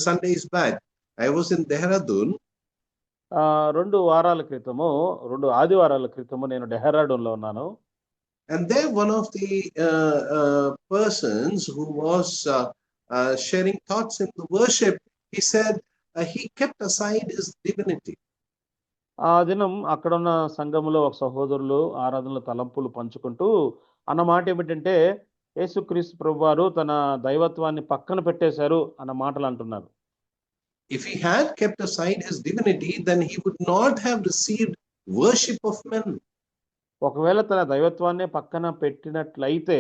Sundays back, I was in Dehradun. 2 ఆదివారాల క్రితము నేను డెహ్రాడూన్ లో ఉన్నాను. And there one of the persons who was sharing thoughts in the worship, he said he kept aside his divinity. ఆ దినం అక్కడ ఉన్న సంఘంలో ఒక సహోదరులు ఆరాధనల తలంపులు పంచుకుంటూ అన్న మాట ఏమిటంటే యేసుక్రీస్తు ప్రభువారు తన దైవత్వాన్ని పక్కన పెట్టేశారు అన్న మాటలు అంటున్నారు. If he had kept aside his divinity, then he would not have received worship of men. ఒకవేళ తన దైవత్వాన్ని పక్కన పెట్టినట్లయితే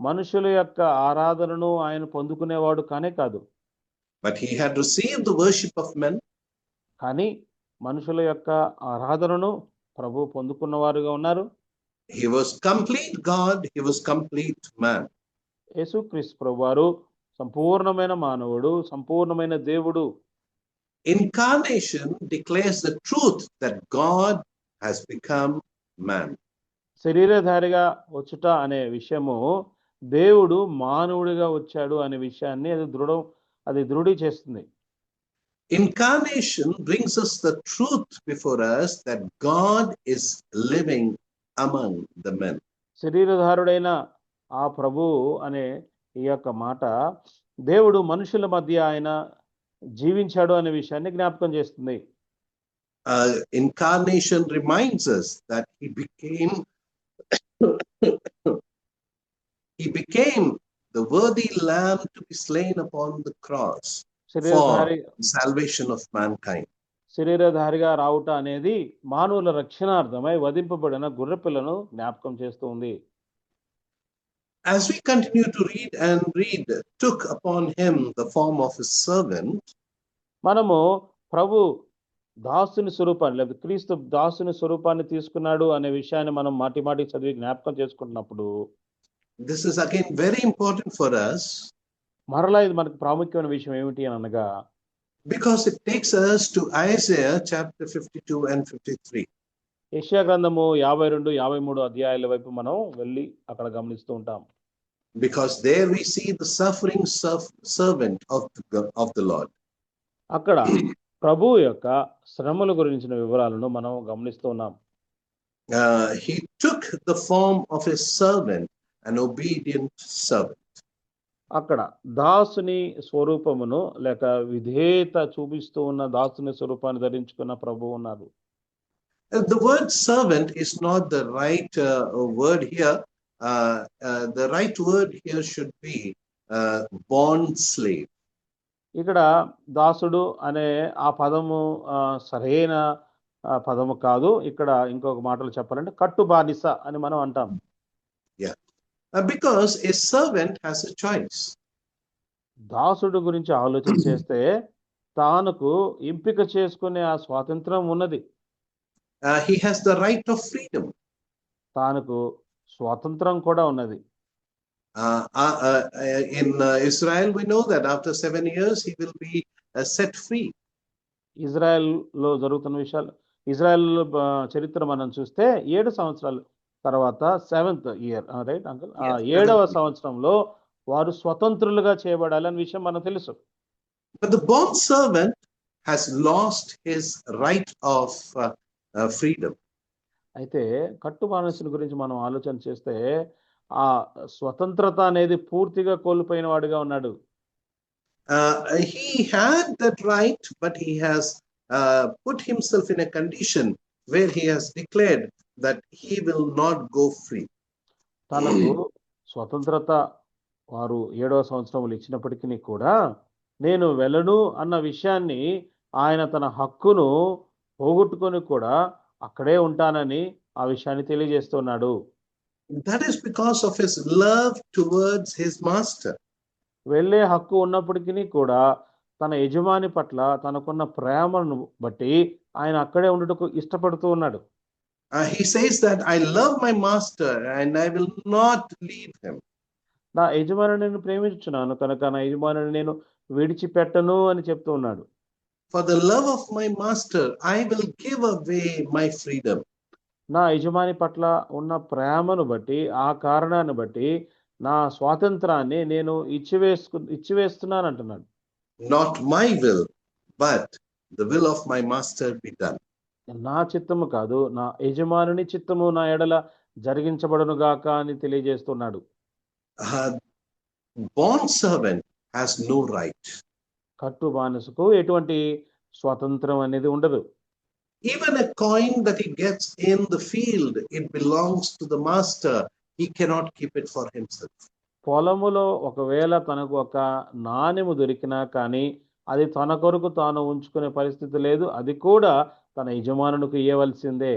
మనుషుల యొక్క ఆరాధనను ఆయన పొందుకునేవాడు కానే కాదు. But he had received the worship of men. కానీ మనుషుల యొక్క ఆరాధనను ప్రభు పొందుకున్నవారుగా ఉన్నారు. He was complete God, he was complete man. యేసుక్రీస్తు ప్రభువారు సంపూర్ణమైన మానవుడు, సంపూర్ణమైన దేవుడు. Incarnation declares the truth that God has become man. శరీరధారిగా వచ్చుట అనే విషయము దేవుడు మానవుడిగా వచ్చాడు అనే విషయాన్ని అది దృఢి చేస్తుంది. Incarnation brings us the truth before us that God is living among the men. శరీరధారుడైన ఆ ప్రభు అనే ఈ యొక్క మాట దేవుడు మనుషుల మధ్య ఆయన జీవించాడు అనే విషయాన్ని జ్ఞాపకం చేస్తుంది. Incarnation reminds us that he became the worthy lamb to be slain upon the cross for salvation of mankind. శరీరధారిగా రావుట అనేది మానవుల రక్షణార్థమై వధింపబడిన గొర్రెపిల్లను జ్ఞాపకం చేస్తూ ఉంది. As we continue to read, took upon him the form of his servant. మనము ప్రభు దాసుని స్వరూపాన్ని లేదా క్రీస్తు దాసుని స్వరూపాన్ని తీసుకున్నాడు అనే విషయాన్ని మనం మాటి చదివి జ్ఞాపకం చేసుకుంటున్నప్పుడు this is again very important for us. మరలా ఇది మనకు ప్రాముఖ్యమైన విషయం ఏమిటి అని అనగా because it takes us to Isaiah chapter 52 and 53. యెషయా గ్రంథము 52, 53 అధ్యాయాల వైపు మనం వెళ్ళి అక్కడ గమనిస్తూ ఉంటాం. Because there we see the suffering servant of the Lord. అక్కడ ప్రభు యొక్క శ్రమల గురించిన వివరాలను మనం గమనిస్తూ ఉన్నాం. He took the form of a servant, an obedient servant. అక్కడ దాసుని స్వరూపమును లేక విధేయత చూపిస్తూ ఉన్న దాసుని స్వరూపాన్ని ధరించుకున్న ప్రభు ఉన్నారు. The word servant is not the right word here. The right word here should be bond slave. ఇక్కడ దాసుడు అనే ఆ పదము సరైన పదము కాదు. ఇక్కడ ఇంకొక మాటలు చెప్పాలంటే కట్టు బానిస అని మనం అంటాం. Yeah. Because a servant has a choice. దాసుడు గురించి ఆలోచన చేస్తే తానుకు ఎంపిక చేసుకునే ఆ స్వాతంత్రం ఉన్నది. He has the right of freedom. తానుకు స్వాతంత్రం కూడా ఉన్నది. In Israel, we know that after 7 years, he will be set free. Israel లో జరుగుతున్న విషయాలు, ఇజ్రాయెల్ చరిత్ర మనం చూస్తే 7 సంవత్సరాల తర్వాత 7th year, right uncle, Yes, 7వ 7th. సంవత్సరంలో వారు స్వతంత్రులుగా చేయబడాలి అనే విషయం మనకు తెలుసు. But the bond servant has lost his right of freedom. అయితే కట్టు బానిసల గురించి మనం ఆలోచన చేస్తే ఆ స్వతంత్రత అనేది పూర్తిగా కోల్పోయిన వాడిగా ఉన్నాడు. He had that right, but he has put himself in a condition where he has declared that he will not go free. తనకు స్వతంత్రత వారు 7వ సంవత్సరంలో ఇచ్చినప్పటికీ కూడా నేను వెళ్ళను అన్న విషయాన్ని ఆయన తన హక్కును పోగొట్టుకొని కూడా అక్కడే ఉంటానని ఆ విషయాన్ని తెలియజేస్తున్నాడు. That is because of his love towards his master. వెళ్ళే హక్కు ఉన్నప్పటికీ కూడా తన యజమాని పట్ల తనకున్న ప్రేమను బట్టి ఆయన అక్కడే ఉండటకు ఇష్టపడుతూ ఉన్నాడు. He says that I love my master and I will not leave him. నా యజమానిని నేను ప్రేమించున్నాను కనుక నా యజమానిని నేను విడిచిపెట్టను అని చెప్తూ ఉన్నాడు. For the love of my master, I will give away my freedom. నా యజమాని పట్ల ఉన్న ప్రేమను బట్టి, ఆ కారణాన్ని బట్టి నా స్వాతంత్రాన్ని నేను ఇచ్చివేస్తున్నాను అంటున్నాడు. Not my will, but the will of my master be done. నా చిత్తము కాదు, నా యజమానుని చిత్తము నా ఎడల జరిగించబడును గాక అని తెలియజేస్తున్నాడు. Bond servant has no right. కట్టు బానిసకు ఎటువంటి స్వాతంత్రం అనేది ఉండదు. Even a coin that he gets in the field, it belongs to the master. He cannot keep it for himself. పొలములో ఒకవేళ తనకు ఒక నాణెము దొరికినా కానీ అది తన కొరకు తాను ఉంచుకునే పరిస్థితి లేదు, అది కూడా తన యజమానునికి ఇవ్వవలసిందే.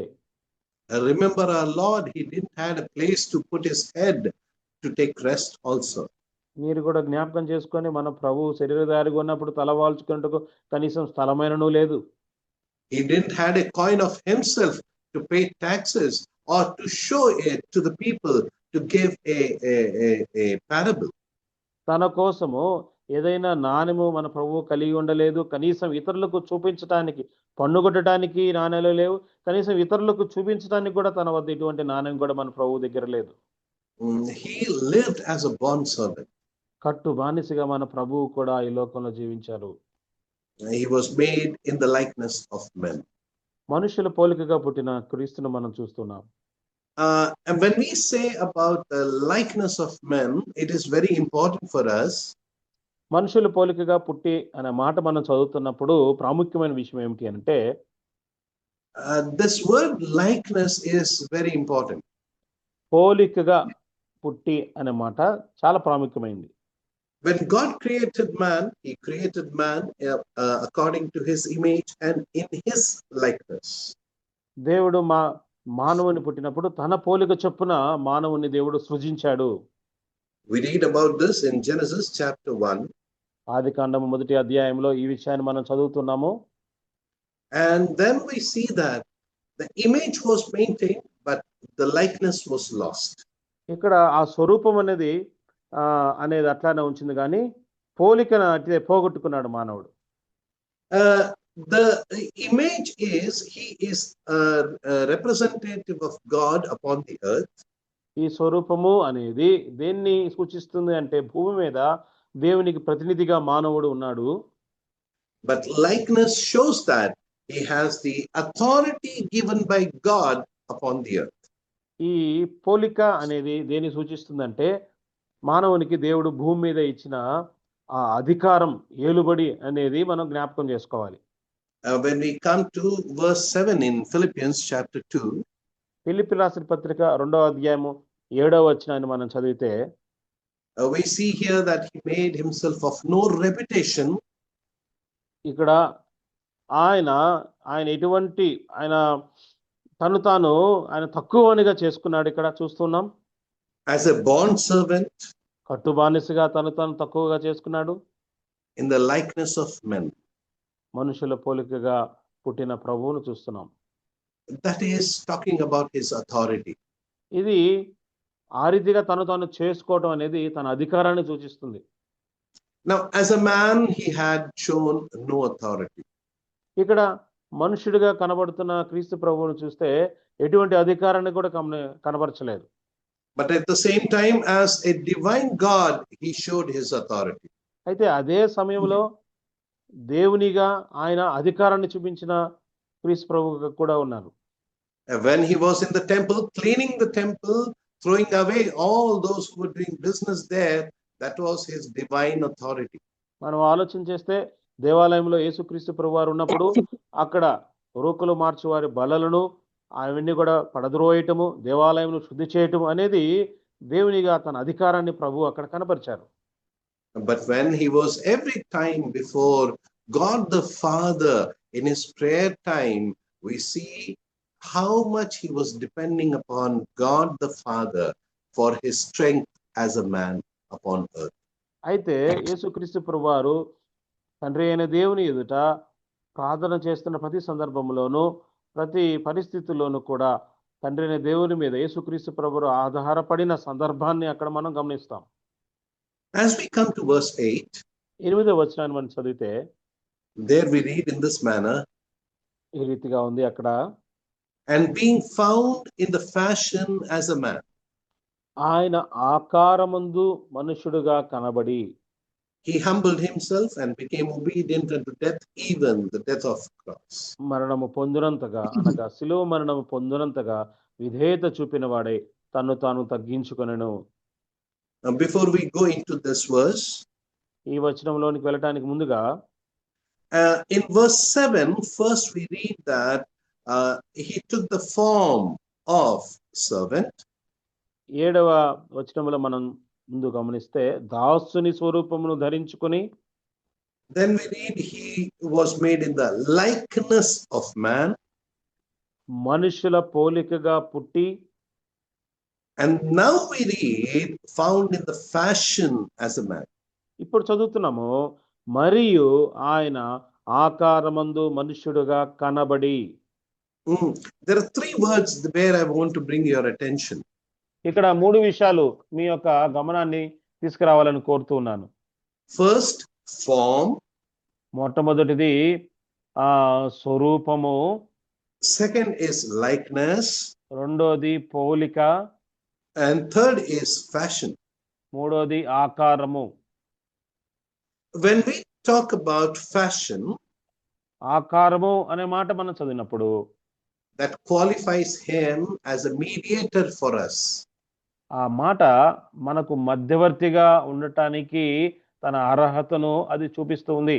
Remember our Lord, he didn't have a place to put his head to take rest also. మీరు కూడా జ్ఞాపకం చేసుకొని మన ప్రభు శరీరధారిగా ఉన్నప్పుడు తల వాల్చుకున్నట్టుకు కనీసం స్థలమైనను లేదు. He didn't have a coin of himself to pay taxes or to show it to the people to give a parable. తన కోసము ఏదైనా నాణెము మన ప్రభువు కలిగి ఉండలేదు. కనీసం ఇతరులకు చూపించడానికి, పన్నుగొట్టడానికి నాణ్యాలు లేవు. కనీసం ఇతరులకు చూపించడానికి కూడా తన వద్ద ఇటువంటి నాణ్యం కూడా మన ప్రభువు దగ్గర లేదు. He lived as a bond servant. కట్టు బానిసగా మన ప్రభువు కూడా ఈ లోకంలో జీవించారు. He was made in the likeness of men. మనుషుల పోలికగా పుట్టిన క్రీస్తును మనం చూస్తున్నాం. And when we say about the likeness of men, it is very important for us. మనుషుల పోలికగా పుట్టి అనే మాట మనం చదువుతున్నప్పుడు ప్రాముఖ్యమైన విషయం ఏమిటి అంటే this word likeness is very important. పోలికగా పుట్టి అనే మాట చాలా ప్రాముఖ్యమైనది. When God created man, he created man according to his image and in his likeness. దేవుడు మానవుని పుట్టినప్పుడు తన పోలిక చొప్పున మానవుని దేవుడు సృజించాడు. We read about this in Genesis chapter 1. ఆదికాండము 1వ అధ్యాయంలో ఈ విషయాన్ని మనం చదువుతున్నాము. And then we see that the image was maintained, but the likeness was lost. ఇక్కడ ఆ స్వరూపం అనేది అట్లానే ఉంచింది, కానీ పోలికను అట్లే పోగొట్టుకున్నాడు మానవుడు. The image is, he is a representative of God upon the earth. ఈ స్వరూపము అనేది దేన్ని సూచిస్తుంది అంటే భూమి మీద దేవునికి ప్రతినిధిగా మానవుడు ఉన్నాడు. But likeness shows that he has the authority given by God upon the earth. ఈ పోలిక అనేది దేన్ని సూచిస్తుందంటే మానవునికి దేవుడు భూమి మీద ఇచ్చిన ఆ అధికారం, ఏలుబడి అనేది మనం జ్ఞాపకం చేసుకోవాలి. When we come to verse 7 in Philippians chapter 2, Philippi రాసిన పత్రిక 2వ అధ్యాయము 7వ వచనాన్ని మనం చదివితే we see here that he made himself of no reputation. ఇక్కడ ఆయన ఎటువంటి తను తాను తక్కువనిగా చేసుకున్నాడు. ఇక్కడ చూస్తున్నాం, as a bond servant, కట్టు బానిసగా తను తక్కువగా చేసుకున్నాడు. in the likeness of men. మనుషుల పోలికగా పుట్టిన ప్రభువును చూస్తున్నాం. That is talking about his authority. ఇది ఆ రీతిగా తను చేసుకోవటం అనేది తన అధికారాన్ని సూచిస్తుంది. Now, as a man, he had shown no authority. ఇక్కడ మనుష్యుడిగా కనబడుతున్న క్రీస్తు ప్రభువును చూస్తే ఎటువంటి అధికారాన్ని కూడా కనబరచలేదు. But at the same time, as a divine God, he showed his authority. అయితే అదే సమయంలో దేవునిగా ఆయన అధికారాన్ని చూపించిన క్రీస్తు ప్రభువుగా కూడా ఉన్నారు. When he was in the temple, cleaning the temple, throwing away all those who were doing business there, that was his divine authority. మనం ఆలోచన చేస్తే దేవాలయంలో యేసుక్రీస్తు ప్రభువారు ఉన్నప్పుడు అక్కడ రూకలు మార్చు వారి బలలను అవన్నీ కూడా పడద్రోయటము, దేవాలయంను శుద్ధి చేయటం అనేది దేవునిగా తన అధికారాన్ని ప్రభు అక్కడ కనపరిచారు. But when he was every time before God the Father in his prayer time, we see how much he was depending upon God the Father for his strength as a man upon earth. అయితే యేసుక్రీస్తు ప్రభువారు తండ్రి అయిన దేవుని ఎదుట ప్రార్థన చేస్తున్న ప్రతి సందర్భంలోనూ ప్రతి పరిస్థితుల్లోనూ కూడా తండ్రి అయిన దేవుని మీద యేసుక్రీస్తు ప్రభువు ఆధారపడిన సందర్భాన్ని అక్కడ మనం గమనిస్తాం. As we come to verse 8, 8వ వచనాన్ని మనం చదివితే there we read in this manner, ఈ రీతిగా ఉంది అక్కడ, and being found in the fashion as a man, ఆయన ఆకారమందు మనుషుడుగా కనబడి he humbled himself and became obedient unto death, even the death of cross. మరణము పొందినంతగా అనగా శిలువ మరణము పొందినంతగా విధేయత చూపిన వాడే తన్ను తాను తగ్గించుకొనెను. Before we go into this verse, ఈ వచనంలోనికి వెళ్ళటానికి ముందుగా in verse 7, first we read that he took the form of servant. 7వ వచనంలో మనం ముందు గమనిస్తే దాసుని స్వరూపమును ధరించుకొని, Then we read he was made in the likeness of man. మనుషుల పోలికగా పుట్టి, And now we read found in the fashion as a man. ఇప్పుడు చదువుతున్నాము మరియు ఆయన ఆకారమందు మనుష్యుడుగా కనబడి. There are three words where I want to bring your attention. ఇక్కడ 3 విషయాలు మీ యొక్క గమనాన్ని తీసుకురావాలని కోరుతూ ఉన్నాను. First, form. మొట్టమొదటిది స్వరూపము. Second is likeness. రెండోది పోలిక. And third is fashion. మూడోది ఆకారము. When we talk about fashion, ఆకారము అనే మాట మనం చదివినప్పుడు that qualifies him as a mediator for us. ఆ మాట మనకు మధ్యవర్తిగా ఉండటానికి తన అర్హతను అది చూపిస్తూ ఉంది.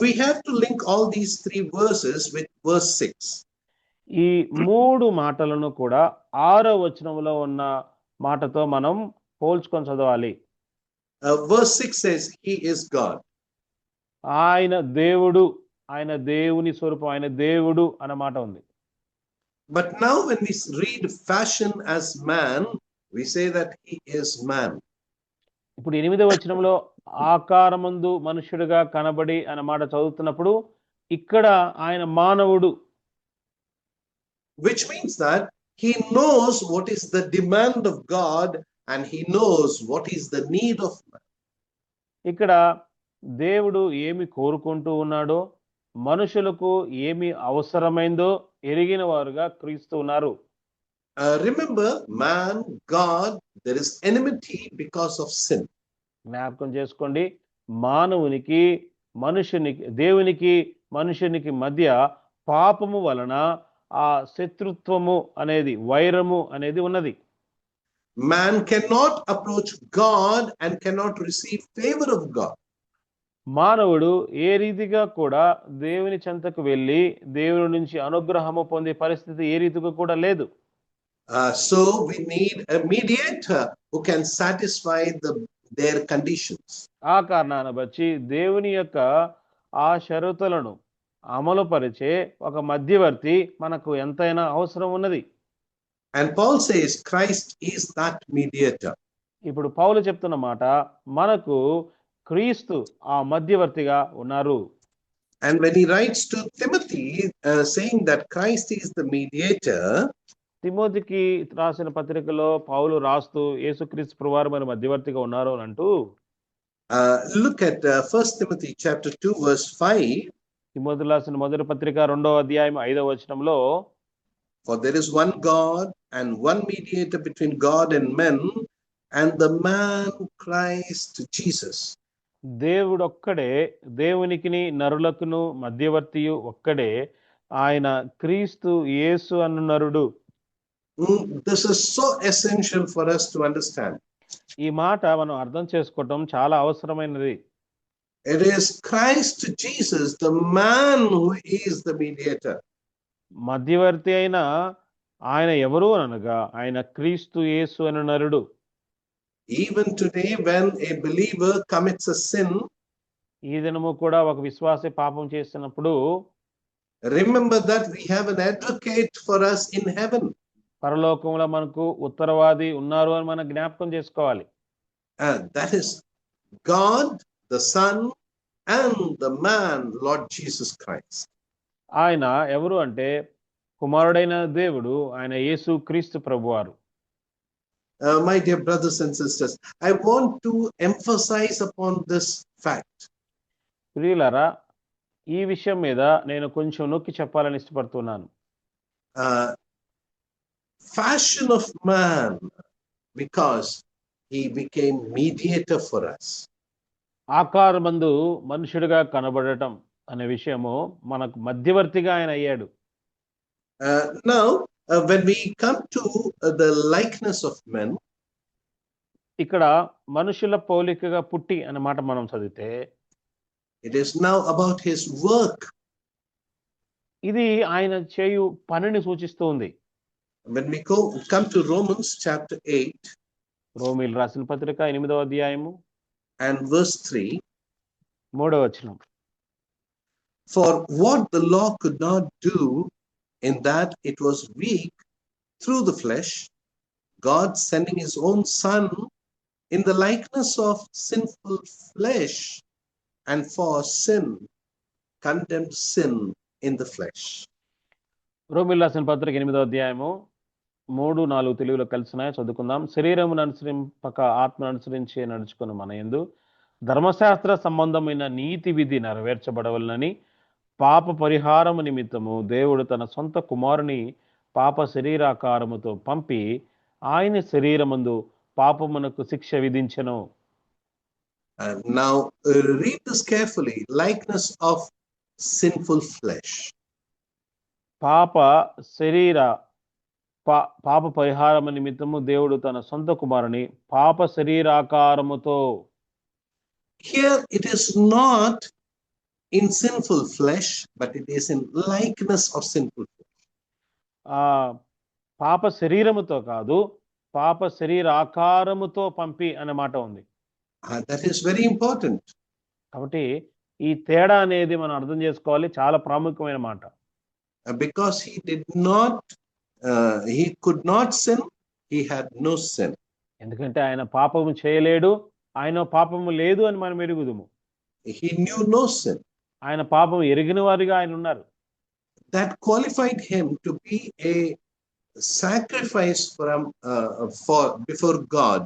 We have to link all these three verses with verse 6. ఈ 3 మాటలను కూడా 6వ వచనంలో ఉన్న మాటతో మనం పోల్చుకొని చదవాలి. Verse 6 says, he is God. ఆయన దేవుడు, ఆయన దేవుని స్వరూపం, ఆయన దేవుడు అన్న మాట ఉంది. But now when we read fashion as man, we say that he is man. ఇప్పుడు 8వ వచనంలో ఆకారమందు మనుష్యుడిగా కనబడి అన్న మాట చదువుతున్నప్పుడు ఇక్కడ ఆయన మానవుడు. Which means that he knows what is the demand of God and he knows what is the need of man. ఇక్కడ దేవుడు ఏమి కోరుకుంటూ ఉన్నాడో, మనుషులకు ఏమి అవసరమైందో ఎరిగిన వారుగా క్రీస్తు ఉన్నారు. Remember, man, God, there is enmity because of sin. జ్ఞాపకం చేసుకోండి, మానవునికి మనుషునికి, దేవునికి మనుషునికి మధ్య పాపము వలన ఆ శత్రుత్వము అనేది, వైరము అనేది ఉన్నది. Man cannot approach God and cannot receive favor of God. మానవుడు ఏ రీతిగా కూడా దేవుని చెంతకు వెళ్ళి దేవుని నుంచి అనుగ్రహము పొందే పరిస్థితి ఏ రీతిగా కూడా లేదు. So we need a mediator who can satisfy their conditions. ఆ కారణాన్ని బట్టి దేవుని యొక్క ఆ షరతులను అమలుపరిచే ఒక మధ్యవర్తి మనకు ఎంతైనా అవసరం ఉన్నది. And Paul says Christ is that mediator. ఇప్పుడు పౌలు చెప్తున్న మాట, మనకు క్రీస్తు ఆ మధ్యవర్తిగా ఉన్నారు. And when he writes to Timothy saying that Christ is the mediator, తిమోతికి రాసిన పత్రికలో పౌలు రాస్తూ యేసుక్రీస్తు ప్రభువారు మన మధ్యవర్తిగా ఉన్నారు అని అంటూ Look at 1 Timothy chapter 2 verse 5. Timothy రాసిన మొదటి పత్రిక 2వ అధ్యాయం 5వ వచనంలో For there is one God and one mediator between God and men, and the man Christ Jesus. దేవుడు ఒక్కడే, దేవునికిని నరులకును మధ్యవర్తియు ఒక్కడే, ఆయన క్రీస్తు యేసు అను నరుడు. This is so essential for us to understand. ఈ మాట మనం అర్థం చేసుకోవటం చాలా అవసరమైనది. It is Christ Jesus, the man who is the mediator. మధ్యవర్తి అయిన ఆయన ఎవరు అనగా ఆయన క్రీస్తు యేసు అను నరుడు. Even today, when a believer commits a sin, ఈ దినము కూడా ఒక విశ్వాసి పాపం చేసినప్పుడు remember that we have an advocate for us in heaven. పరలోకంలో మనకు ఉత్తరవాది ఉన్నారు అని మనం జ్ఞాపకం చేసుకోవాలి. That is God, the Son, and the man, Lord Jesus Christ. ఆయన ఎవరు అంటే కుమారుడైన దేవుడు, ఆయన యేసు క్రీస్తు ప్రభువారు. My dear brothers and sisters, I want to emphasize upon this fact. ప్రియులారా, ఈ విషయం మీద నేను కొంచెం నొక్కి చెప్పాలని ఇష్టపడుతున్నాను. Fashion of man, because he became mediator for us. ఆకారమందు మనుషుడిగా కనబడటం అనే విషయము మనకు మధ్యవర్తిగా ఆయన అయ్యాడు. Now, when we come to the likeness of men, ఇక్కడ మనుషుల పోలికగా పుట్టి అనే మాట మనం చదివితే it is now about his work. ఇది ఆయన చేయు పనిని సూచిస్తుంది. When we come to Romans chapter 8 రోమీయులు రాసిన పత్రిక 8వ అధ్యాయము and verse 3, 3వ వచనం. for what the law could not do, in that it was weak through the flesh, God sending his own Son in the likeness of sinful flesh, and for sin condemned sin in the flesh. రోమీయులు రాసిన పత్రిక 8వ అధ్యాయము 3-4 తెలుగులో కలిసినాయి, చదువుకుందాం. శరీరమును అనుసరింపక ఆత్మను అనుసరించి నడుచుకుని మన యందు ధర్మశాస్త్ర సంబంధమైన నీతి విధి నెరవేర్చబడవలనని పాప పరిహారము నిమిత్తము దేవుడు తన సొంత కుమారుని పాప శరీరాకారముతో పంపి ఆయన శరీరమందు పాపమునకు శిక్ష విధించెను. Now read this carefully. Likeness of sinful flesh. పాప శరీర పాప పరిహారము నిమిత్తము దేవుడు తన సొంత కుమారుని పాప శరీరాకారముతో. Here it is not in sinful flesh, but it is in likeness of sinful flesh. పాప శరీరముతో కాదు, పాప శరీరాకారముతో పంపి అనే మాట ఉంది. That is very important. కాబట్టి ఈ తేడా అనేది మనం అర్థం చేసుకోవాలి, చాలా ప్రాముఖ్యమైన మాట. Because he could not sin, he had no sin. ఎందుకంటే ఆయన పాపము చేయలేడు, ఆయన పాపము లేదు అని మనం ఎరుగుదుము. He knew no sin. ఆయన పాపము ఎరిగిన వారిగా ఆయన ఉన్నారు. That qualified him to be a sacrifice for before God,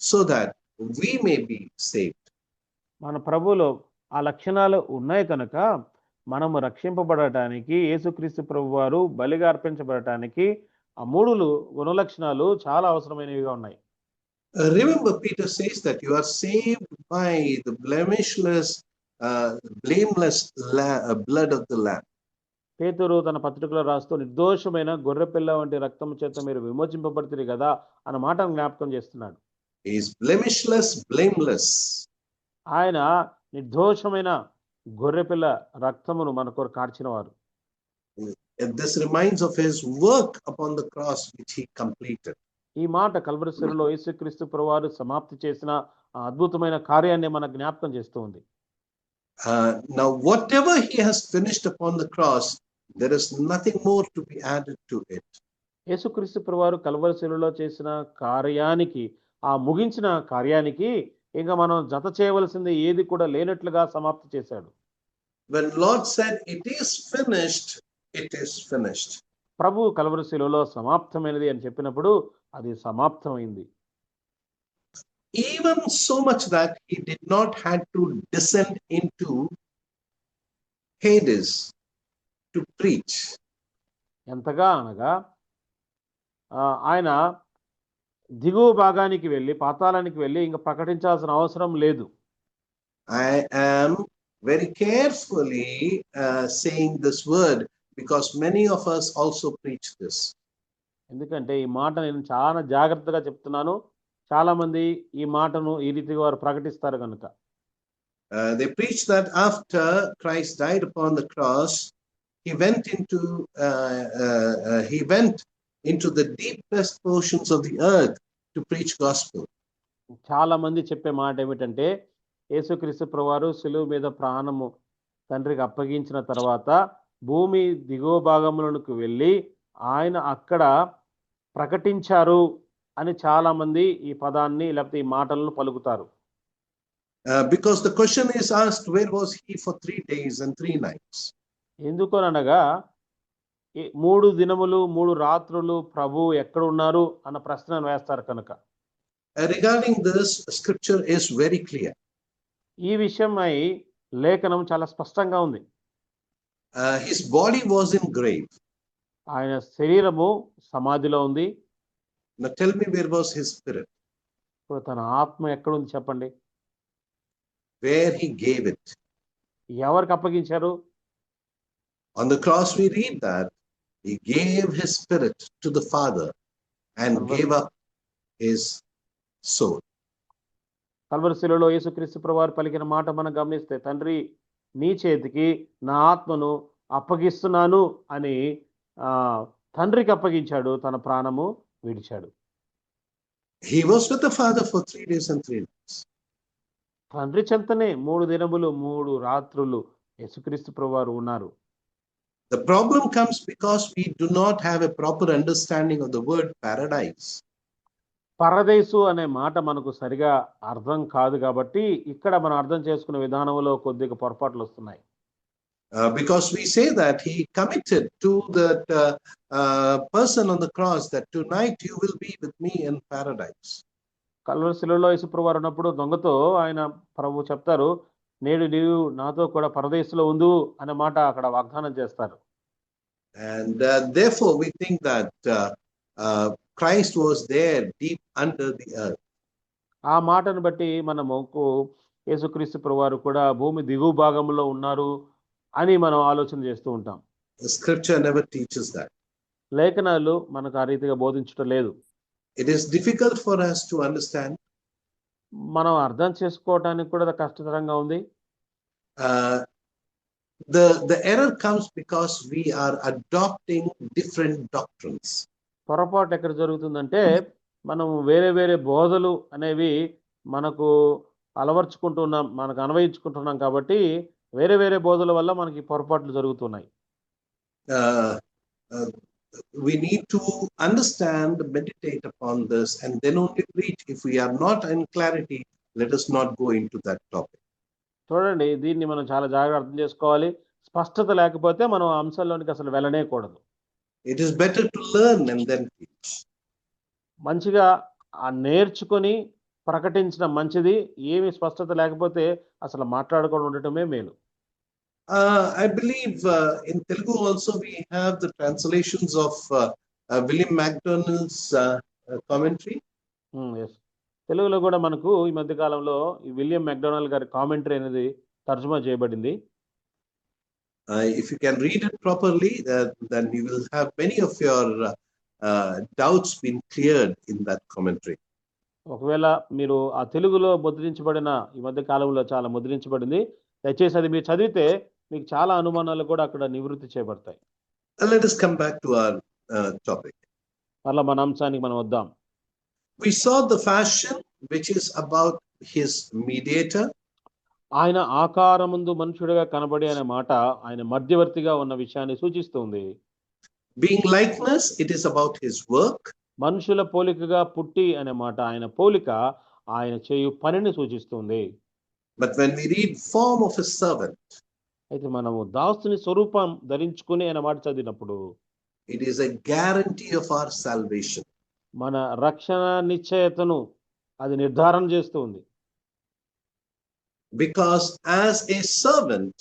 so that we may be saved. మన ప్రభువులో ఆ లక్షణాలు ఉన్నాయి కనుక మనము రక్షింపబడటానికి, యేసుక్రీస్తు ప్రభువారు బలిగా అర్పించబడటానికి ఆ 3 గుణలక్షణాలు చాలా అవసరమైనవిగా ఉన్నాయి. Remember, Peter says that you are saved by the blemishless, blameless blood of the Lamb. పేతురు తన పత్రికలో రాస్తూ నిర్దోషమైన గొర్రెపిల్ల వంటి రక్తము చేత మీరు విమోచింపబడుతుంది కదా అన్న మాటను జ్ఞాపకం చేస్తున్నాడు. He is blemishless, blameless. ఆయన నిర్దోషమైన గొర్రెపిల్ల రక్తమును మన కొరకు కార్చిన వారు. This reminds of his work upon the cross which he completed. ఈ మాట కల్వరి శిలువలో యేసుక్రీస్తు ప్రభువారు సమాప్తి చేసిన అద్భుతమైన కార్యాన్ని మన జ్ఞాపకం చేస్తూ ఉంది. Now whatever he has finished upon the cross, there is nothing more to be added to it. యేసుక్రీస్తు ప్రభువారు కల్వరి శిలువలో చేసిన కార్యానికి, ఆ ముగించిన కార్యానికి ఇంకా మనం జత చేయవలసింది ఏది కూడా లేనట్లుగా సమాప్తి చేశాడు. When Lord said it is finished, it is finished. Prabhu Calvary శిలువలో సమాప్తమైనది అని చెప్పినప్పుడు అది సమాప్తమైంది. Even so much that he did not have to descend into Hades to preach. ఎంతగా అనగా ఆయన దిగువ భాగానికి వెళ్ళి పాతాళానికి వెళ్ళి ఇంకా ప్రకటించాల్సిన అవసరం లేదు. I am very carefully saying this word because many of us also preach this. ఎందుకంటే ఈ మాట నేను చాలా జాగ్రత్తగా చెప్తున్నాను. చాలా మంది ఈ మాటను ఈ రీతిగా వారు ప్రకటిస్తారు కనుక. They preach that after Christ died upon the cross, he went into the deepest portions of the earth to preach gospel. చాలా మంది చెప్పే మాట ఏమిటంటే యేసుక్రీస్తు ప్రభువారు శిలువ మీద ప్రాణము తండ్రికి అప్పగించిన తర్వాత భూమి దిగువ భాగంలోనికి వెళ్ళి ఆయన అక్కడ ప్రకటించారు అని చాలా మంది ఈ పదాన్ని లేకపోతే ఈ మాటలను పలుకుతారు. Because the question is asked, where was he for 3 days and 3 nights? ఎందుకనగా 3 దినములు 3 రాత్రులు ప్రభు ఎక్కడ ఉన్నారు అన్న ప్రశ్నను వేస్తారు కనుక. Regarding this, scripture is very clear. ఈ విషయమై లేఖనం చాలా స్పష్టంగా ఉంది. His body was in grave. ఆయన శరీరము సమాధిలో ఉంది. Now tell me, where was his spirit? ఇప్పుడు తన ఆత్మ ఎక్కడుంది చెప్పండి. Where he gave it. ఎవరికి అప్పగించారు? On the cross we read that he gave his spirit to the Father and gave up his soul. Calvary శిలువలో యేసుక్రీస్తు ప్రభువారు పలికిన మాట మనం గమనిస్తే, తండ్రి నీ చేతికి నా ఆత్మను అప్పగిస్తున్నాను అని తండ్రికి అప్పగించాడు, తన ప్రాణము విడిచాడు. He was with the Father for 3 days and 3 nights. తండ్రి చెంతనే 3 దినములు 3 రాత్రులు యేసుక్రీస్తు ప్రభువారు ఉన్నారు. The problem comes because we do not have a proper understanding of the word paradise. పరదేశు అనే మాట మనకు సరిగా అర్థం కాదు కాబట్టి ఇక్కడ మనం అర్థం చేసుకునే విధానంలో కొద్దిగా పొరపాట్లు వస్తున్నాయి. Because we say that he committed to that person on the cross that tonight you will be with me in paradise. Calvary శిలువలో యేసు ప్రభువారు ఉన్నప్పుడు దొంగతో ఆయన ప్రభు చెప్తారు, నేడు నీవు నాతో కూడా పరదేశంలో ఉండు అనే మాట అక్కడ వాగ్దానం చేస్తారు. And therefore we think that Christ was there deep under the earth. ఆ మాటను బట్టి మనము యేసుక్రీస్తు ప్రభువారు కూడా భూమి దిగువ భాగంలో ఉన్నారు అని మనం ఆలోచన చేస్తూ ఉంటాం. The scripture never teaches that. లేఖనాలు మనకు ఆ రీతిగా బోధించడం లేదు. It is difficult for us to understand. మనం అర్థం చేసుకోవటానికి కూడా కష్టతరంగా ఉంది. The error comes because we are adopting different doctrines. పొరపాటు ఎక్కడ జరుగుతుందంటే మనం వేరే వేరే బోధలు అనేవి మనకు అలవర్చుకుంటున్నాం, మనకు అన్వయించుకుంటున్నాం కాబట్టి వేరే వేరే బోధల వల్ల మనకి పొరపాట్లు జరుగుతున్నాయి. We need to understand, meditate upon this, and then only preach. If we are not in clarity, let us not go into that topic. చూడండి, దీన్ని మనం చాలా జాగ్రత్తగా అర్థం చేసుకోవాలి. స్పష్టత లేకపోతే మనం ఆ అంశాల్లోనికి అసలు వెళ్ళనే కూడదు. It is better to learn and then teach. మంచిగా నేర్చుకొని ప్రకటించడం మంచిది. ఏమి స్పష్టత లేకపోతే అసలు మాట్లాడుకొని ఉండటమే మేలు. I believe in Telugu also we have the translations of William MacDonald's commentary. Yes. తెలుగులో కూడా మనకు ఈ మధ్య కాలంలో ఈ విలియం మెక్డొనాల్డ్ గారి కామెంటరీ అనేది తర్జుమా చేయబడింది. If you can read it properly, then you will have many of your doubts been cleared in that commentary. ఒకవేళ మీరు ఆ తెలుగులో ముద్రించబడిన ఈ మధ్య కాలంలో చాలా ముద్రించబడింది, దయచేసి అది మీరు చదివితే మీకు చాలా అనుమానాలు కూడా అక్కడ నివృత్తి చేయబడతాయి. Let us come back to our topic. అలా మన అంశానికి మనం వద్దాం. We saw the fashion which is about his mediator. ఆయన ఆకారముందు మనుషుడిగా కనబడి అనే మాట ఆయన మధ్యవర్తిగా ఉన్న విషయాన్ని సూచిస్తుంది. Being likeness, it is about his work. మనుషుల పోలికగా పుట్టి అనే మాట ఆయన పోలిక, ఆయన చేయు పనిని సూచిస్తుంది. But when we read form of a servant, అయితే మనము దాసుని స్వరూపం ధరించుకుని అనే మాట చదివినప్పుడు it is a guarantee of our salvation. మన రక్షణ నిశ్చయతను అది నిర్ధారణ చేస్తూ ఉంది. Because as a servant,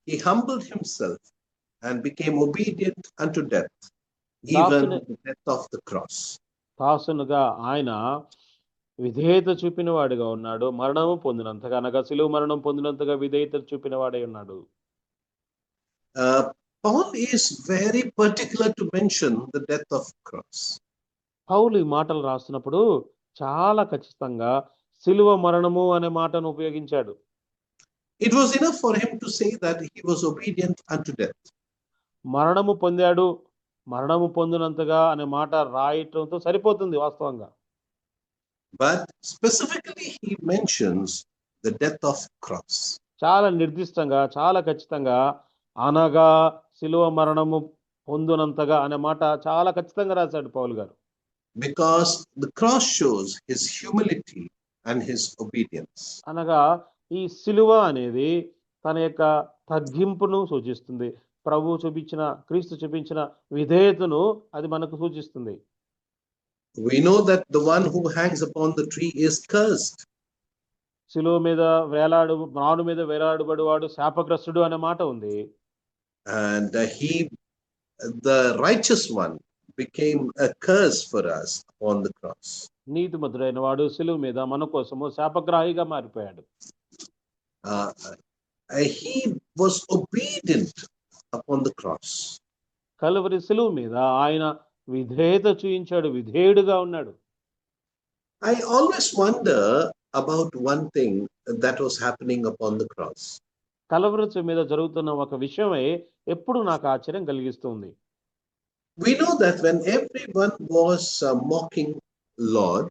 he humbled himself and became obedient unto death, even the death of the cross. దాసునుగా ఆయన విధేయత చూపిన వాడిగా ఉన్నాడు, మరణము పొందినంతగా అనగా శిలువ మరణం పొందినంతగా విధేయత చూపిన వాడై ఉన్నాడు. Paul is very particular to mention the death of cross. పౌలు ఈ మాటలు రాస్తున్నప్పుడు చాలా ఖచ్చితంగా శిలువ మరణము అనే మాటను ఉపయోగించాడు. It was enough for him to say that he was obedient unto death. మరణము పొందాడు, మరణము పొందినంతగా అనే మాట రాయటంతో సరిపోతుంది వాస్తవంగా. But specifically he mentions the death of cross. చాలా నిర్దిష్టంగా, చాలా ఖచ్చితంగా అనగా శిలువ మరణము పొందినంతగా అనే మాట చాలా ఖచ్చితంగా రాశాడు పౌలు గారు. Because the cross shows his humility and his obedience. అనగా ఈ శిలువ అనేది తన యొక్క తగ్గింపును సూచిస్తుంది. ప్రభు చూపించిన, క్రీస్తు చూపించిన విధేయతను అది మనకు సూచిస్తుంది. We know that the one who hangs upon the tree is cursed. శిలువ మీద మాను మీద వేలాడబడివాడు శాపగ్రస్తుడు అనే మాట ఉంది. And the righteous one became a curse for us on the cross. నీతిమంతుడైన వాడు శిలువ మీద మన కోసము శాపగ్రాహిగా మారిపోయాడు. He was obedient upon the cross. Calvary శిలువ మీద ఆయన విధేయత చూయించాడు, విధేయుడుగా ఉన్నాడు. I always wonder about one thing that was happening upon the cross. Calvary మీద జరుగుతున్న ఒక విషయమే ఎప్పుడు నాకు ఆశ్చర్యం కలిగిస్తుంది. We know that when everyone was mocking Lord,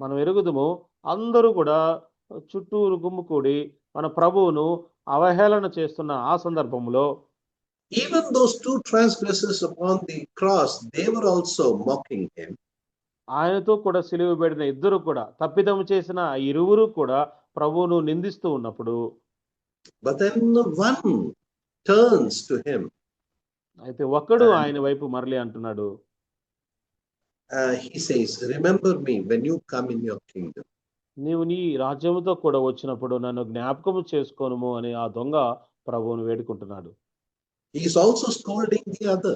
మనం ఎరుగుదుము, అందరూ కూడా చుట్టూరు గుమ్ముకూడి మన ప్రభువును అవహేళన చేస్తున్న ఆ సందర్భంలో even those two transgressors upon the cross, they were also mocking him. ఆయనతో కూడా సిలువ పెడిన ఇద్దరు కూడా, తప్పిదము చేసిన ఇరువురు కూడా ప్రభువును నిందిస్తూ ఉన్నప్పుడు, but then one turns to him. అయితే ఒక్కడు ఆయన వైపు మరలి అంటున్నాడు, he says, remember me when you come in your kingdom. నీవు నీ రాజ్యముతో కూడా వచ్చినప్పుడు నన్ను జ్ఞాపకము చేసుకోనుము అని ఆ దొంగ ప్రభువును వేడుకుంటున్నాడు. He is also scolding the other.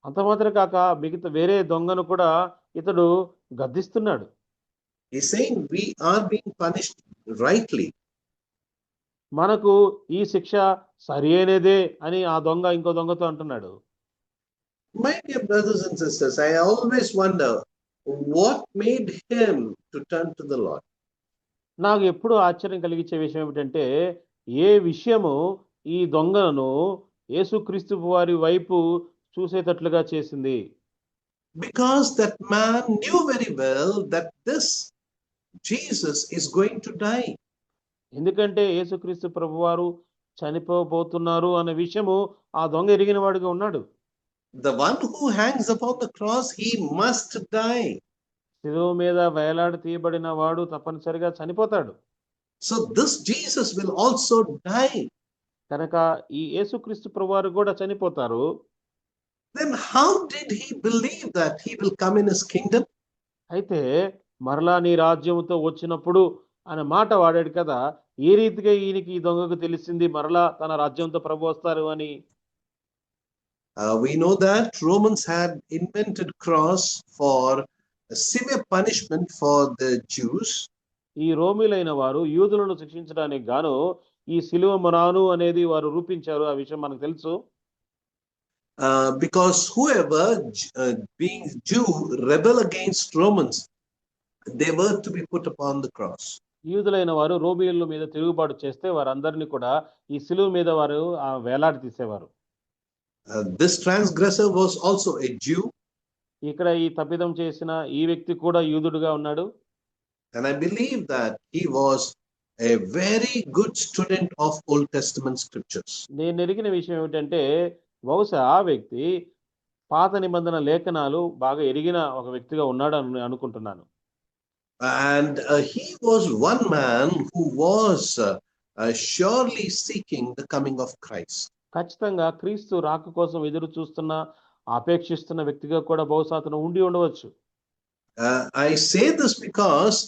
అంత మాత్రం కాక మిగతా వేరే దొంగను కూడా ఇతడు గద్దిస్తున్నాడు. He is saying we are being punished rightly. మనకు ఈ శిక్ష సరి అయినదే అని ఆ దొంగ ఇంకో దొంగతో అంటున్నాడు. My dear brothers and sisters, I always wonder what made him to turn to the Lord. నాకు ఎప్పుడు ఆశ్చర్యం కలిగించే విషయం ఏమిటంటే, ఏ విషయము ఈ దొంగను యేసుక్రీస్తు వారి వైపు చూసేటట్లుగా చేసింది. Because that man knew very well that this Jesus is going to die. ఎందుకంటే యేసుక్రీస్తు ప్రభువారు చనిపోబోతున్నారు అనే విషయము ఆ దొంగ ఎరిగిన వాడుగా ఉన్నాడు. The one who hangs upon the cross, he must die. శిలువ మీద వేలాడి తీయబడిన వాడు తప్పనిసరిగా చనిపోతాడు. So this Jesus will also die. కనుక ఈ యేసుక్రీస్తు ప్రభువారు కూడా చనిపోతారు. Then how did he believe that he will come in his kingdom? అయితే మరలా నీ రాజ్యముతో వచ్చినప్పుడు అనే మాట వాడాడు కదా, ఏ రీతిగా ఈయనకి ఈ దొంగకు తెలిసింది మరలా తన రాజ్యంతో ప్రభు వస్తారు అని? We know that Romans had invented cross for a severe punishment for the Jews. ఈ రోమిలైన వారు యూదులను శిక్షించడానికి గాను ఈ శిలువ మరణము అనేది వారు రూపించారు. ఆ విషయం మనకు తెలుసు. Because whoever being Jew rebel against Romans, they were to be put upon the cross. యూదులైన వారు రోమియుల మీద తిరుగుబాటు చేస్తే వారందరినీ కూడా ఈ శిలువ మీద వారు వేలాడి తీసేవారు. This transgressor was also a Jew. ఇక్కడ ఈ తప్పిదం చేసిన ఈ వ్యక్తి కూడా యూదుడుగా ఉన్నాడు. And I believe that he was a very good student of Old Testament scriptures. నేను ఎరిగిన విషయం ఏమిటంటే, బహుశా ఆ వ్యక్తి పాత నిబంధన లేఖనాలు బాగా ఎరిగిన ఒక వ్యక్తిగా ఉన్నాడు అని అనుకుంటున్నాను. And he was one man who was surely seeking the coming of Christ. ఖచ్చితంగా క్రీస్తు రాక కోసం ఎదురు చూస్తున్న, అపేక్షిస్తున్న వ్యక్తిగా కూడా బహుశా అతను ఉండి ఉండవచ్చు. I say this because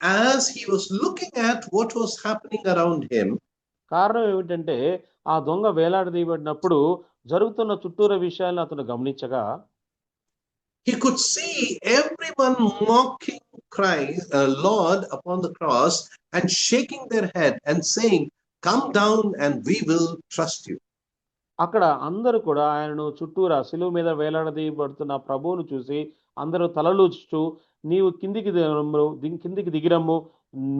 as he was looking at what was happening around him, కారణం ఏమిటంటే ఆ దొంగ వేలాడదీయబడినప్పుడు జరుగుతున్న చుట్టూరా విషయాలను అతను గమనించగా he could see everyone mocking Christ, Lord upon the cross and shaking their head and saying, "Come down and we will trust you." అక్కడ అందరూ కూడా ఆయనను చుట్టూరా శిలువ మీద వేలాడదీయబడుతున్న ప్రభువును చూసి అందరూ తలలూచుచు నీవు కిందికి దిగిరమ్ము,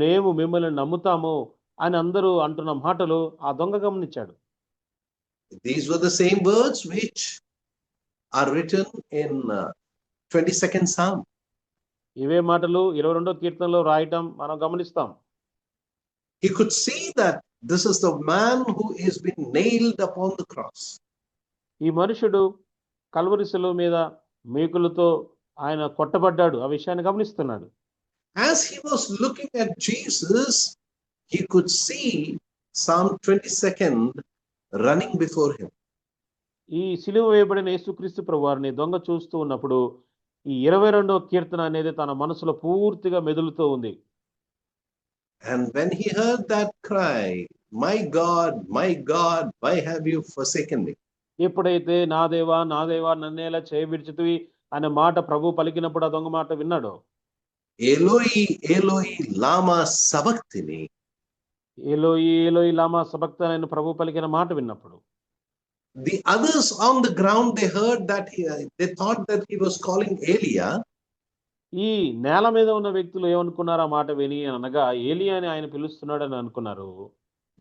మేము మిమ్మల్ని నమ్ముతాము అని అందరూ అంటున్న మాటలు ఆ దొంగ గమనించాడు. These were the same words which are written in 22nd Psalm. ఇవే మాటలు 22వ కీర్తనలో రాయటం మనం గమనిస్తాం. He could see that this is the man who is being nailed upon the cross. ఈ మనుషుడు కల్వరి శిలువ మీద మేకులతో ఆయన కొట్టబడ్డాడు, ఆ విషయాన్ని గమనిస్తున్నాడు. As he was looking at Jesus, he could see Psalm 22nd running before him. ఈ సిలువ వేయబడిన యేసుక్రీస్తు ప్రభువారిని దొంగ చూస్తూ ఉన్నప్పుడు ఈ 22వ కీర్తన అనేది తన మనసులో పూర్తిగా మెదులుతూ ఉంది. And when he heard that cry, my God, why have you forsaken me?" ఎప్పుడైతే నా దేవా నన్నేలా చేయవిడిచితివి అనే మాట ప్రభు పలికినప్పుడు ఆ దొంగ మాట విన్నాడు. Eloi, Eloi, lama sabachthani. ఏలోయి లామా సబక్తని అని ప్రభు పలికిన మాట విన్నప్పుడు The others on the ground, they heard that they thought that he was calling Elia. ఈ నేల మీద ఉన్న వ్యక్తులు ఏమనుకున్నారు ఆ మాట విని అనగా ఏలియా అని ఆయన పిలుస్తున్నాడు అని అనుకున్నారు.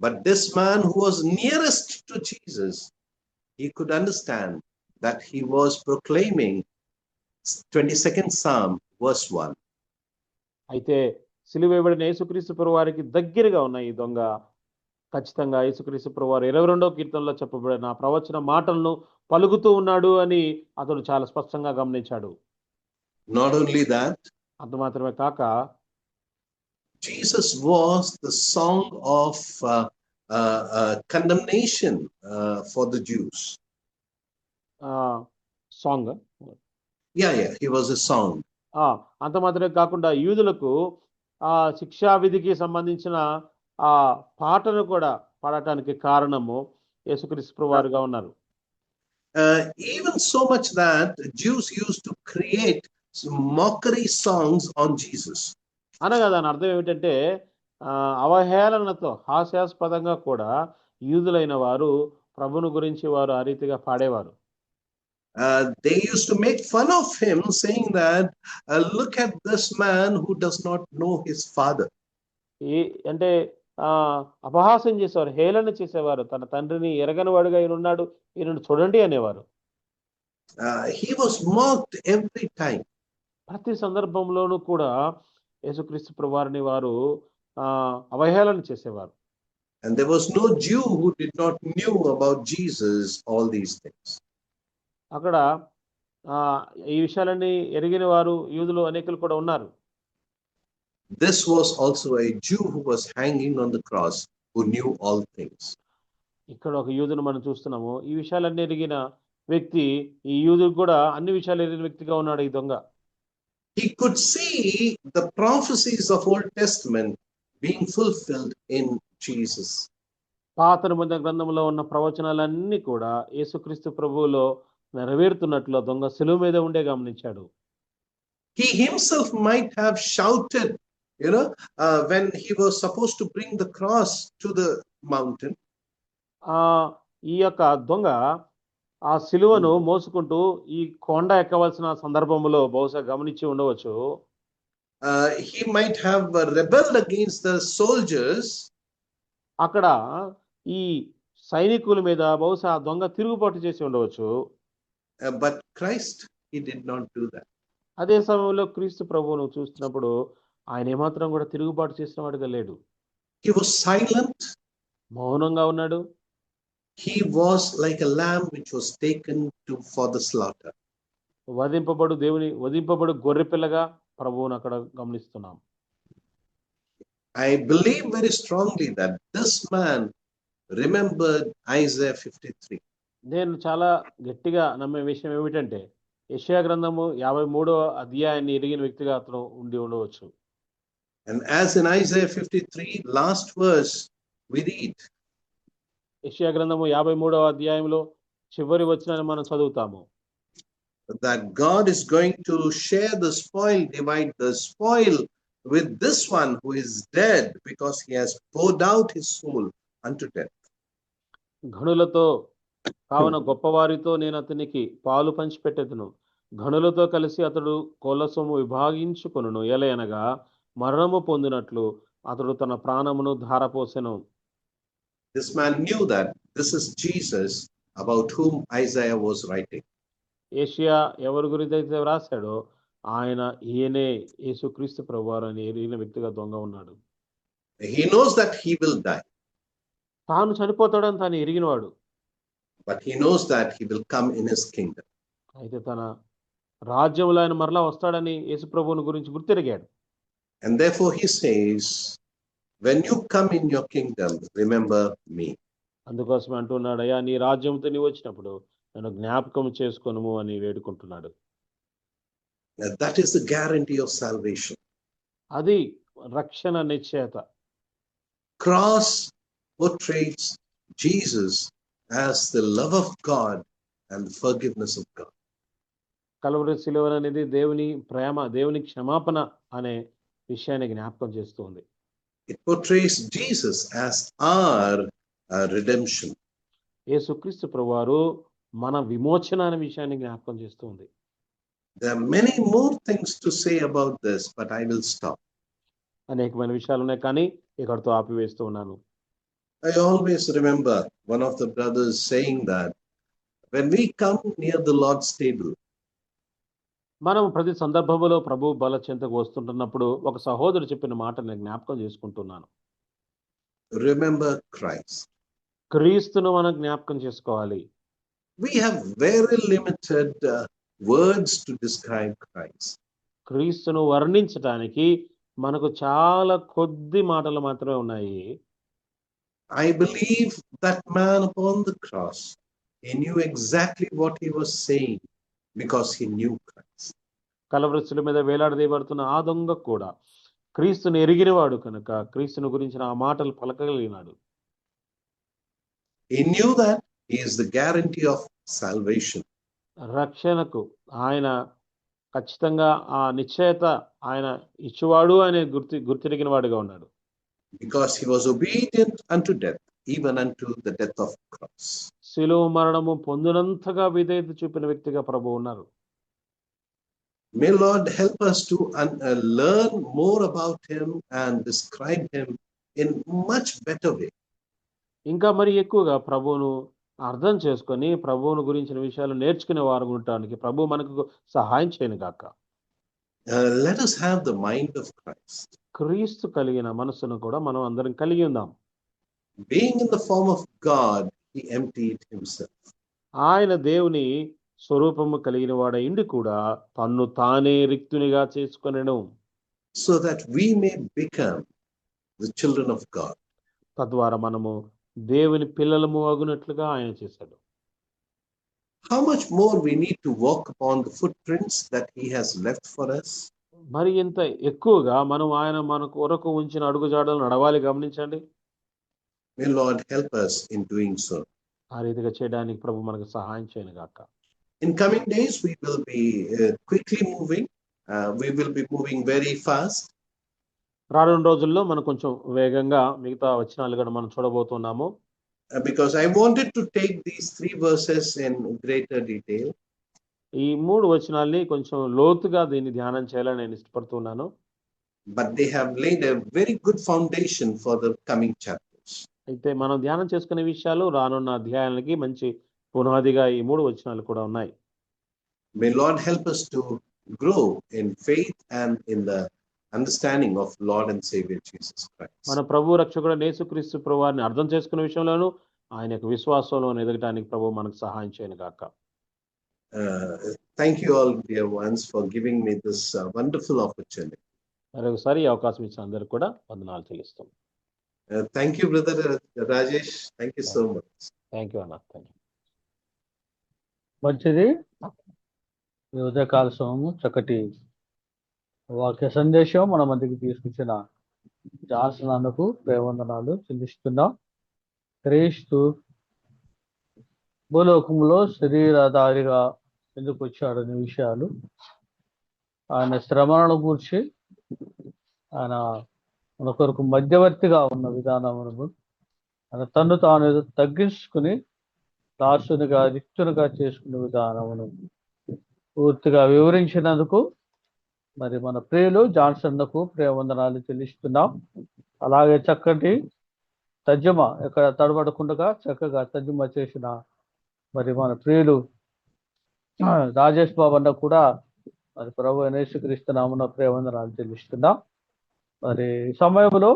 But this man who was nearest to Jesus, he could understand that he was proclaiming 22nd Psalm verse 1. అయితే సిలువ వేయబడిన యేసుక్రీస్తు ప్రభువారికి దగ్గరగా ఉన్న ఈ దొంగ ఖచ్చితంగా యేసుక్రీస్తు ప్రభువారు 22వ కీర్తనలో చెప్పబడిన ప్రవచన మాటలను పలుకుతూ ఉన్నాడు అని అతడు చాలా స్పష్టంగా గమనించాడు. Not only that, అంత మాత్రమే కాక Jesus was the song of condemnation for the Jews. Song Yeah, he was a song. అంత మాత్రమే కాకుండా యూదులకు ఆ శిక్షా విధికి సంబంధించిన ఆ పాటను కూడా పాడటానికి కారణము యేసుక్రీస్తు ప్రభువారుగా ఉన్నారు. Even so much that Jews used to create mockery songs on Jesus. అనగా దాని అర్థం ఏమిటంటే అవహేళనతో హాస్యాస్పదంగా కూడా యూదులైన వారు ప్రభును గురించి వారు ఆ రీతిగా పాడేవారు. They used to make fun of him, saying that, "Look at this man who does not know his father." అంటే అపహాస్యం చేసేవారు, హేళన చేసేవారు. తన తండ్రిని ఎరగని వాడుగా ఈయన ఉన్నాడు, ఈయనను చూడండి అనేవారు. He was mocked every time. ప్రతి సందర్భంలోనూ కూడా యేసుక్రీస్తు ప్రభువారిని వారు అవహేళన చేసేవారు. And there was no Jew who did not knew about Jesus, all these things. అక్కడ ఈ విషయాలన్నీ ఎరిగిన వారు యూదులు అనేకులు కూడా ఉన్నారు. This was also a Jew who was hanging on the cross, who knew all things. ఇక్కడ ఒక యూదును మనం చూస్తున్నాము. ఈ విషయాలన్నీ ఎరిగిన వ్యక్తి, ఈ యూదుడు కూడా అన్ని విషయాలు ఎరిగిన వ్యక్తిగా ఉన్నాడు ఈ దొంగ. He could see the prophecies of Old Testament being fulfilled in Jesus. పాత నిబంధన గ్రంథంలో ఉన్న ప్రవచనాలన్నీ కూడా యేసుక్రీస్తు ప్రభువులో నెరవేరుతున్నట్లు దొంగ శిలువ మీద ఉండే గమనించాడు. He himself might have shouted, when he was supposed to bring the cross to the mountain. ఈ యొక్క దొంగ ఆ శిలువను మోసుకుంటూ ఈ కొండ ఎక్కవలసిన సందర్భంలో బహుశా గమనించి ఉండవచ్చు. He might have rebelled against the soldiers. అక్కడ ఈ సైనికుల మీద బహుశా దొంగ తిరుగుబాటు చేసి ఉండవచ్చు. But Christ, he did not do that. అదే సమయంలో క్రీస్తు ప్రభువును చూస్తున్నప్పుడు ఆయన ఏమాత్రం కూడా తిరుగుబాటు చేసిన వాడుగా లేడు. He was silent. మౌనంగా ఉన్నాడు. He was like a lamb which was taken for the slaughter. వధింపబడు గొర్రె పిల్లగా ప్రభువును అక్కడ గమనిస్తున్నాం. I believe very strongly that this man remembered Isaiah 53. నేను చాలా గట్టిగా నమ్మే విషయం ఏమిటంటే యెషయా గ్రంథము 53వ అధ్యాయాన్ని ఎరిగిన వ్యక్తిగా అతను ఉండి ఉండవచ్చు. And as in Isaiah 53, last verse, we read, యెషయా గ్రంథము 53వ అధ్యాయంలో చివరి వచనాన్ని మనం చదువుతాము. that God is going to share the spoil, divide the spoil with this one who is dead because he has poured out his soul unto death. ఘనులతో కావున గొప్పవారితో నేను అతనికి పాలు పంచిపెట్టెదను, ఘనులతో కలిసి అతడు కొలసము విభాగించుకొనును, ఎలయనగా మరణము పొందినట్లు అతడు తన ప్రాణమును ధారపోసెను. This man knew that this is Jesus about whom Isaiah was writing. యెషయా ఎవరి గురించి అయితే వ్రాసాడో ఈయనే యేసుక్రీస్తు ప్రభువారు అని ఎరిగిన వ్యక్తిగా దొంగ ఉన్నాడు. He knows that he will die, తాను చనిపోతాడని తాను ఎరిగినవాడు. but he knows that he will come in his kingdom. అయితే తన రాజ్యంలో ఆయన మరలా వస్తాడని యేసు ప్రభువుని గురించి గుర్తిరిగాడు. And therefore he says, when you come in your kingdom, remember me. అందుకోసం అంటున్నాడు, అయ్యా నీ రాజ్యంతో నీవు వచ్చినప్పుడు నన్ను జ్ఞాపకం చేసుకొనుము అని వేడుకుంటున్నాడు. That is the guarantee of salvation. అది రక్షణ నిశ్చయత. Cross portrays Jesus as the love of God and the forgiveness of God. Calvary శిలువ అనేది దేవుని ప్రేమ, దేవుని క్షమాపణ అనే విషయాన్ని జ్ఞాపకం చేస్తుంది. It portrays Jesus as our redemption. యేసుక్రీస్తు ప్రభువారు మన విమోచన అనే విషయాన్ని జ్ఞాపకం చేస్తుంది. There are many more things to say about this, but I will stop. అనేకమైన విషయాలు ఉన్నాయి, కానీ ఇక్కడితో ఆపివేస్తూ ఉన్నాను. I always remember one of the brothers saying that when we come near the Lord's table, మనం ప్రతి సందర్భంలో ప్రభు బల చెంతకు వస్తుంటున్నప్పుడు ఒక సహోదరుడు చెప్పిన మాట నేను జ్ఞాపకం చేసుకుంటున్నాను. remember Christ. క్రీస్తును మనం జ్ఞాపకం చేసుకోవాలి. We have very limited words to describe Christ. క్రీస్తును వర్ణించడానికి మనకు చాలా కొద్ది మాటలు మాత్రమే ఉన్నాయి. I believe that man upon the cross, he knew exactly what he was saying because he knew Christ. Calvary శిలువ మీద వేలాడదీయబడుతున్న ఆ దొంగ కూడా క్రీస్తును ఎరిగినవాడు కనుక క్రీస్తుని గురించిన ఆ మాటలు పలకగలిగినాడు. He knew that he is the guarantee of salvation. రక్షణకు ఆయన ఖచ్చితంగా ఆ నిశ్చయత ఆయన ఇచ్చువాడు అనే గుర్తిరిగిన వాడుగా ఉన్నాడు. Because he was obedient unto death, even unto the death of cross. శిలువ మరణము పొందినంతగా విధేయత చూపిన వ్యక్తిగా ప్రభు ఉన్నారు. May Lord help us to learn more about him and describe him in much better way. ఇంకా మరి ఎక్కువగా ప్రభువును అర్థం చేసుకొని ప్రభువును గురించిన విషయాలు నేర్చుకునే వారు ఉండటానికి ప్రభు మనకు సహాయం చేయను గాక. Let us have the mind of Christ. క్రీస్తు కలిగిన మనసును కూడా మనం అందరం కలిగి ఉందాం. Being in the form of God, he emptied himself. ఆయన దేవుని స్వరూపము కలిగిన వాడైండి కూడా తన్ను తానే రిక్తునిగా చేసుకొనెను. So that we may become the children of God. తద్వారా మనము దేవుని పిల్లలము అగునట్లుగా ఆయన చేశాడు. How much more we need to walk upon the footprints that he has left for us? మరి ఇంత ఎక్కువగా మనం ఆయన మన కొరకు ఉంచిన అడుగుజాడలు నడవాలి. గమనించండి. May Lord help us in doing so. ఆ రీతిగా చేయడానికి ప్రభు మనకు సహాయం చేయను గాక. In coming days, we will be quickly moving. We will be moving very fast. రానున్న రోజుల్లో మనం కొంచెం వేగంగా మిగతా వచనాలు కూడా మనం చూడబోతున్నాము. Because I wanted to take these 3 verses in greater detail. ఈ 3 వచనాల్ని కొంచెం లోతుగా దీన్ని ధ్యానం చేయాలని నేను ఇష్టపడుతున్నాను. But they have laid a very good foundation for the coming chapters. అయితే మనం ధ్యానం చేసుకునే విషయాలు రానున్న అధ్యాయాలకి మంచి పునాదిగా ఈ 3 వచనాలు కూడా ఉన్నాయి. May Lord help us to grow in faith and in the understanding of Lord and Savior Jesus Christ. మన ప్రభు రక్షకుడైన యేసుక్రీస్తు ప్రభువారిని అర్థం చేసుకునే విషయంలోనూ ఆయన యొక్క విశ్వాసంలో ఎదగడానికి ప్రభు మనకు సహాయం చేయను గాక. Thank you all, dear ones, for giving me this wonderful opportunity. మరొకసారి ఈ అవకాశం ఇచ్చిన అందరికీ కూడా వందనాలు చెల్లిస్తాం. Thank you, Brother Rajesh. Thank you so much. Thank you అన్న. Thank you. మంచిది. ఈ ఉదయకాల సమయము చక్కటి వాక్య సందేశం మన మధ్యకి తీసుకొచ్చిన జాన్సన్ అన్నకు ప్రేమవందనాలు చెల్లిస్తున్నాం. క్రీస్తు భూలోకంలో శరీరధారిగా ఎందుకు వచ్చాడనే విషయాలు, ఆయన శ్రమలను గూర్చి, ఆయన మన కొరకు మధ్యవర్తిగా ఉన్న విధానమును, ఆయన తన్ను తాను తగ్గించుకుని దాసునిగా రిక్తునిగా చేసుకునే విధానమును పూర్తిగా వివరించినందుకు మరి మన ప్రియులు జాన్సన్కు ప్రేమవందనాలు చెల్లిస్తున్నాం. అలాగే చక్కటి తర్జుమ, ఎక్కడ తడబడకుండా చక్కగా తర్జుమ చేసిన మరి మన ప్రియులు రాజేష్ బాబు అన్న కూడా మరి ప్రభు యేసుక్రీస్తు నామమున ప్రేమవందనాలు చెల్లిస్తున్నాం. మరి ఈ సమయంలో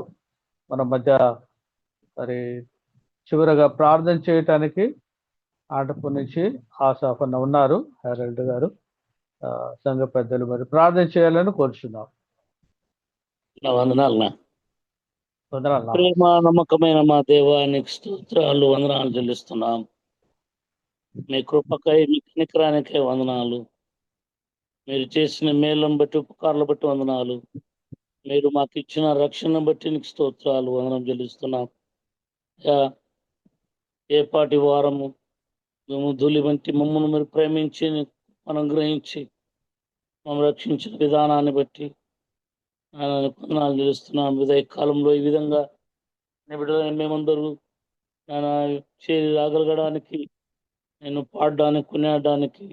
మన మధ్య మరి చివరగా ప్రార్థన చేయటానికి ఆటపు నుంచి ఆశాపన్న ఉన్నారు. హెరాల్డ్ గారు, సంఘ పెద్దలు మరి ప్రార్థన చేయాలని కోరుచున్నాం. వందనాలు. వందనాలు. ప్రేమ నమ్మకమైన మా దేవానికి స్తోత్రాలు, వందనాలు చెల్లిస్తున్నాం. మీ కృపకై, మీ కనికరానికై వందనాలు. మీరు చేసిన మేళ్ళను బట్టి, ఉపకారాలు బట్టి వందనాలు. మీరు మాకు ఇచ్చిన రక్షణ బట్టి నీకు స్తోత్రాలు, వందనం చెల్లిస్తున్నాం. ఏ పాటి వారము ధూళి వంటి మమ్మల్ని మీరు ప్రేమించి అనుగ్రహించి మమ్మల్ని రక్షించిన విధానాన్ని బట్టి వందనాలు చెల్లిస్తున్నాం. విదయ కాలంలో ఈ విధంగా మేమందరూ చేరి రాగలగడానికి, నేను పాడడానికి, కొనేయడానికి,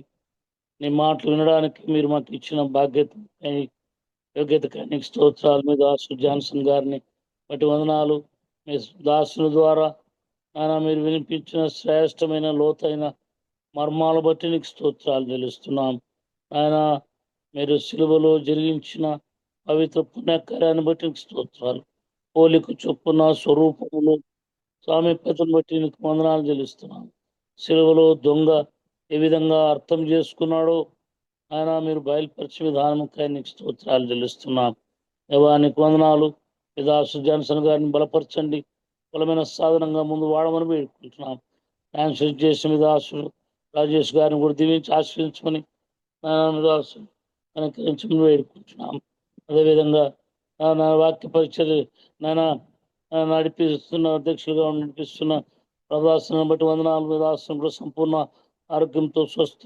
నీ మాటలు వినడానికి మీరు మాకు ఇచ్చిన యోగ్యత నీకు స్తోత్రాలు. మీ దాసు జాన్సన్ గారిని బట్టి వందనాలు. మీ దాసుని ద్వారా మీరు వినిపించిన శ్రేష్టమైన లోతైన మర్మాల బట్టి నీకు స్తోత్రాలు చెల్లిస్తున్నాం. ఆయన మీరు సిలువలో జరిగించిన పవిత్ర పుణ్యకార్యాన్ని బట్టి నీకు స్తోత్రాలు. పోలిక చొప్పున స్వరూపములు సామీప్యతను బట్టి నీకు వందనాలు చెల్లిస్తున్నాం. సిలువలో దొంగ ఏ విధంగా అర్థం చేసుకున్నాడో ఆయన మీరు బయలుపరిచే విధానముకై నీకు స్తోత్రాలు చెల్లిస్తున్నాం. దేవానికి వందనాలు. దాసు జాన్సన్ గారిని బలపరచండి, బలమైన సాధనంగా ముందు వాడమని వేడుకుంటున్నాం. ట్రాన్స్ఫర్ చేసిన దాసుడు రాజేష్ గారిని కూడా దీవించి ఆశ్రయించమని దాసు అనుకరించమని వేడుకుంటున్నాం. అదేవిధంగా నా వాక్య పరిచయం నడిపిస్తున్న అధ్యక్షులుగా నడిపిస్తున్న ప్రదాసనం బట్టి వందనాలు. దాసం కూడా సంపూర్ణ ఆరోగ్యంతో స్వస్థ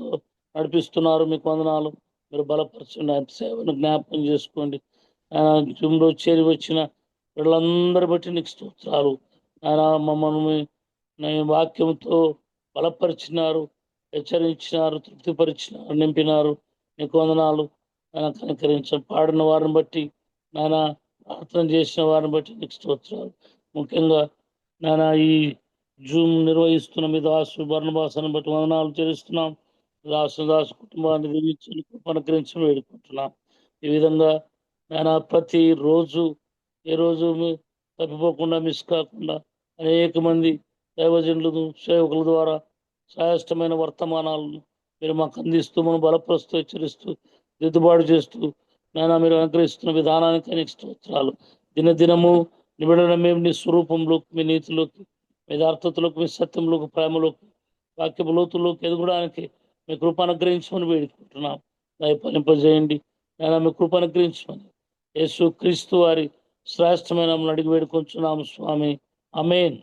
నడిపిస్తున్నారు. మీకు వందనాలు. మీరు బలపరచండి, ఆయన సేవను జ్ఞాపకం చేసుకోండి. జూమ్లో చేరి వచ్చిన వీళ్ళందరి బట్టి నీకు స్తోత్రాలు. ఆయన మమ్మల్ని వాక్యంతో బలపరిచినారు, హెచ్చరించినారు, తృప్తిపరిచినారు, నింపినారు. నీకు వందనాలు. ఆయన కనికరించడం, పాడిన వారిని బట్టి, నాయన ప్రార్థన చేసిన వారిని బట్టి నీకు స్తోత్రాలు. ముఖ్యంగా నాయన ఈ జూమ్ నిర్వహిస్తున్న మీ దాసు బర్ణబాసాన్ని బట్టి వందనాలు చెల్లిస్తున్నాం. దాసు కుటుంబాన్ని దీవించి అనుగ్రహించి వేడుకుంటున్నాం. ఈ విధంగా నేను ప్రతి రోజు ఏ రోజు తప్పిపోకుండా మిస్ కాకుండా అనేక మంది దైవజనులు, సేవకుల ద్వారా శ్రేష్టమైన వర్తమానాలను మీరు మాకు అందిస్తూ, మనం బలపరుస్తూ, హెచ్చరిస్తూ, దిద్దుబాటు చేస్తూ మీరు అనుగ్రహిస్తున్న విధానానికి అనేక స్తోత్రాలు. దినదినము నిబడడం మేము నీ స్వరూపంలోకి, మీ నీతిలోకి, మీ యథార్థతలోకి, మీ సత్యంలోకి, ప్రేమలోకి, వాక్యపు లోతుల్లోకి ఎదుగడానికి మీ కృప అనుగ్రహించమని వేడుకుంటున్నాం. దయపలింపజేయండి. మీ కృప అనుగ్రహించమని యేసు క్రీస్తు వారి శ్రేష్టమైన అడిగి వేడుకుంటున్నాము స్వామి. ఆమేన్.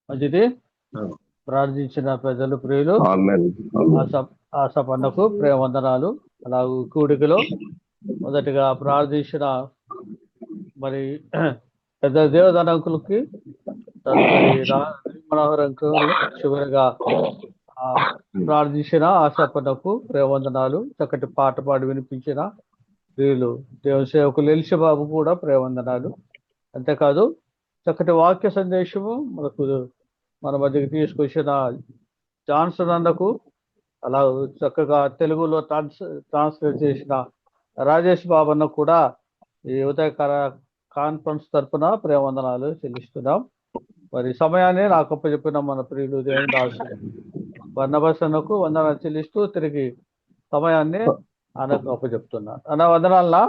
మంచిది. ప్రార్థించిన ప్రజలు, ప్రియులు, ఆశపన్నకు ప్రేమవందనాలు. అలాగే కూడికలో మొదటిగా ప్రార్థించిన మరి పెద్ద దేవదానంకులకి, మనోహర్ అంకుల్, చివరిగా ప్రార్థించిన ఆశాపన్నకు ప్రేమవందనాలు. చక్కటి పాట పాడి వినిపించిన ప్రియులు దేవుని సేవకులు ఎలిషబాబు కూడా ప్రేమవందనాలు. అంతేకాదు చక్కటి వాక్య సందేశము మన మధ్యకి తీసుకొచ్చిన జాన్సన్ అన్నకు, అలా చక్కగా తెలుగులో ట్రాన్స్లేట్ చేసిన రాజేష్ బాబు అన్న కూడా ఈ ఉదయకాల కాన్ఫరెన్స్ తరఫున ప్రేమవందనాలు చెల్లిస్తున్నాం. మరి సమయాన్ని నాకు అప్పచెప్పిన మన ప్రియులు దేవుని దాసు బర్నబాస్ అన్నకు వందనాలు చెల్లిస్తూ తిరిగి సమయాన్ని ఆయనకు అప్పచెప్తున్నాను. అన్న వందనాలనా.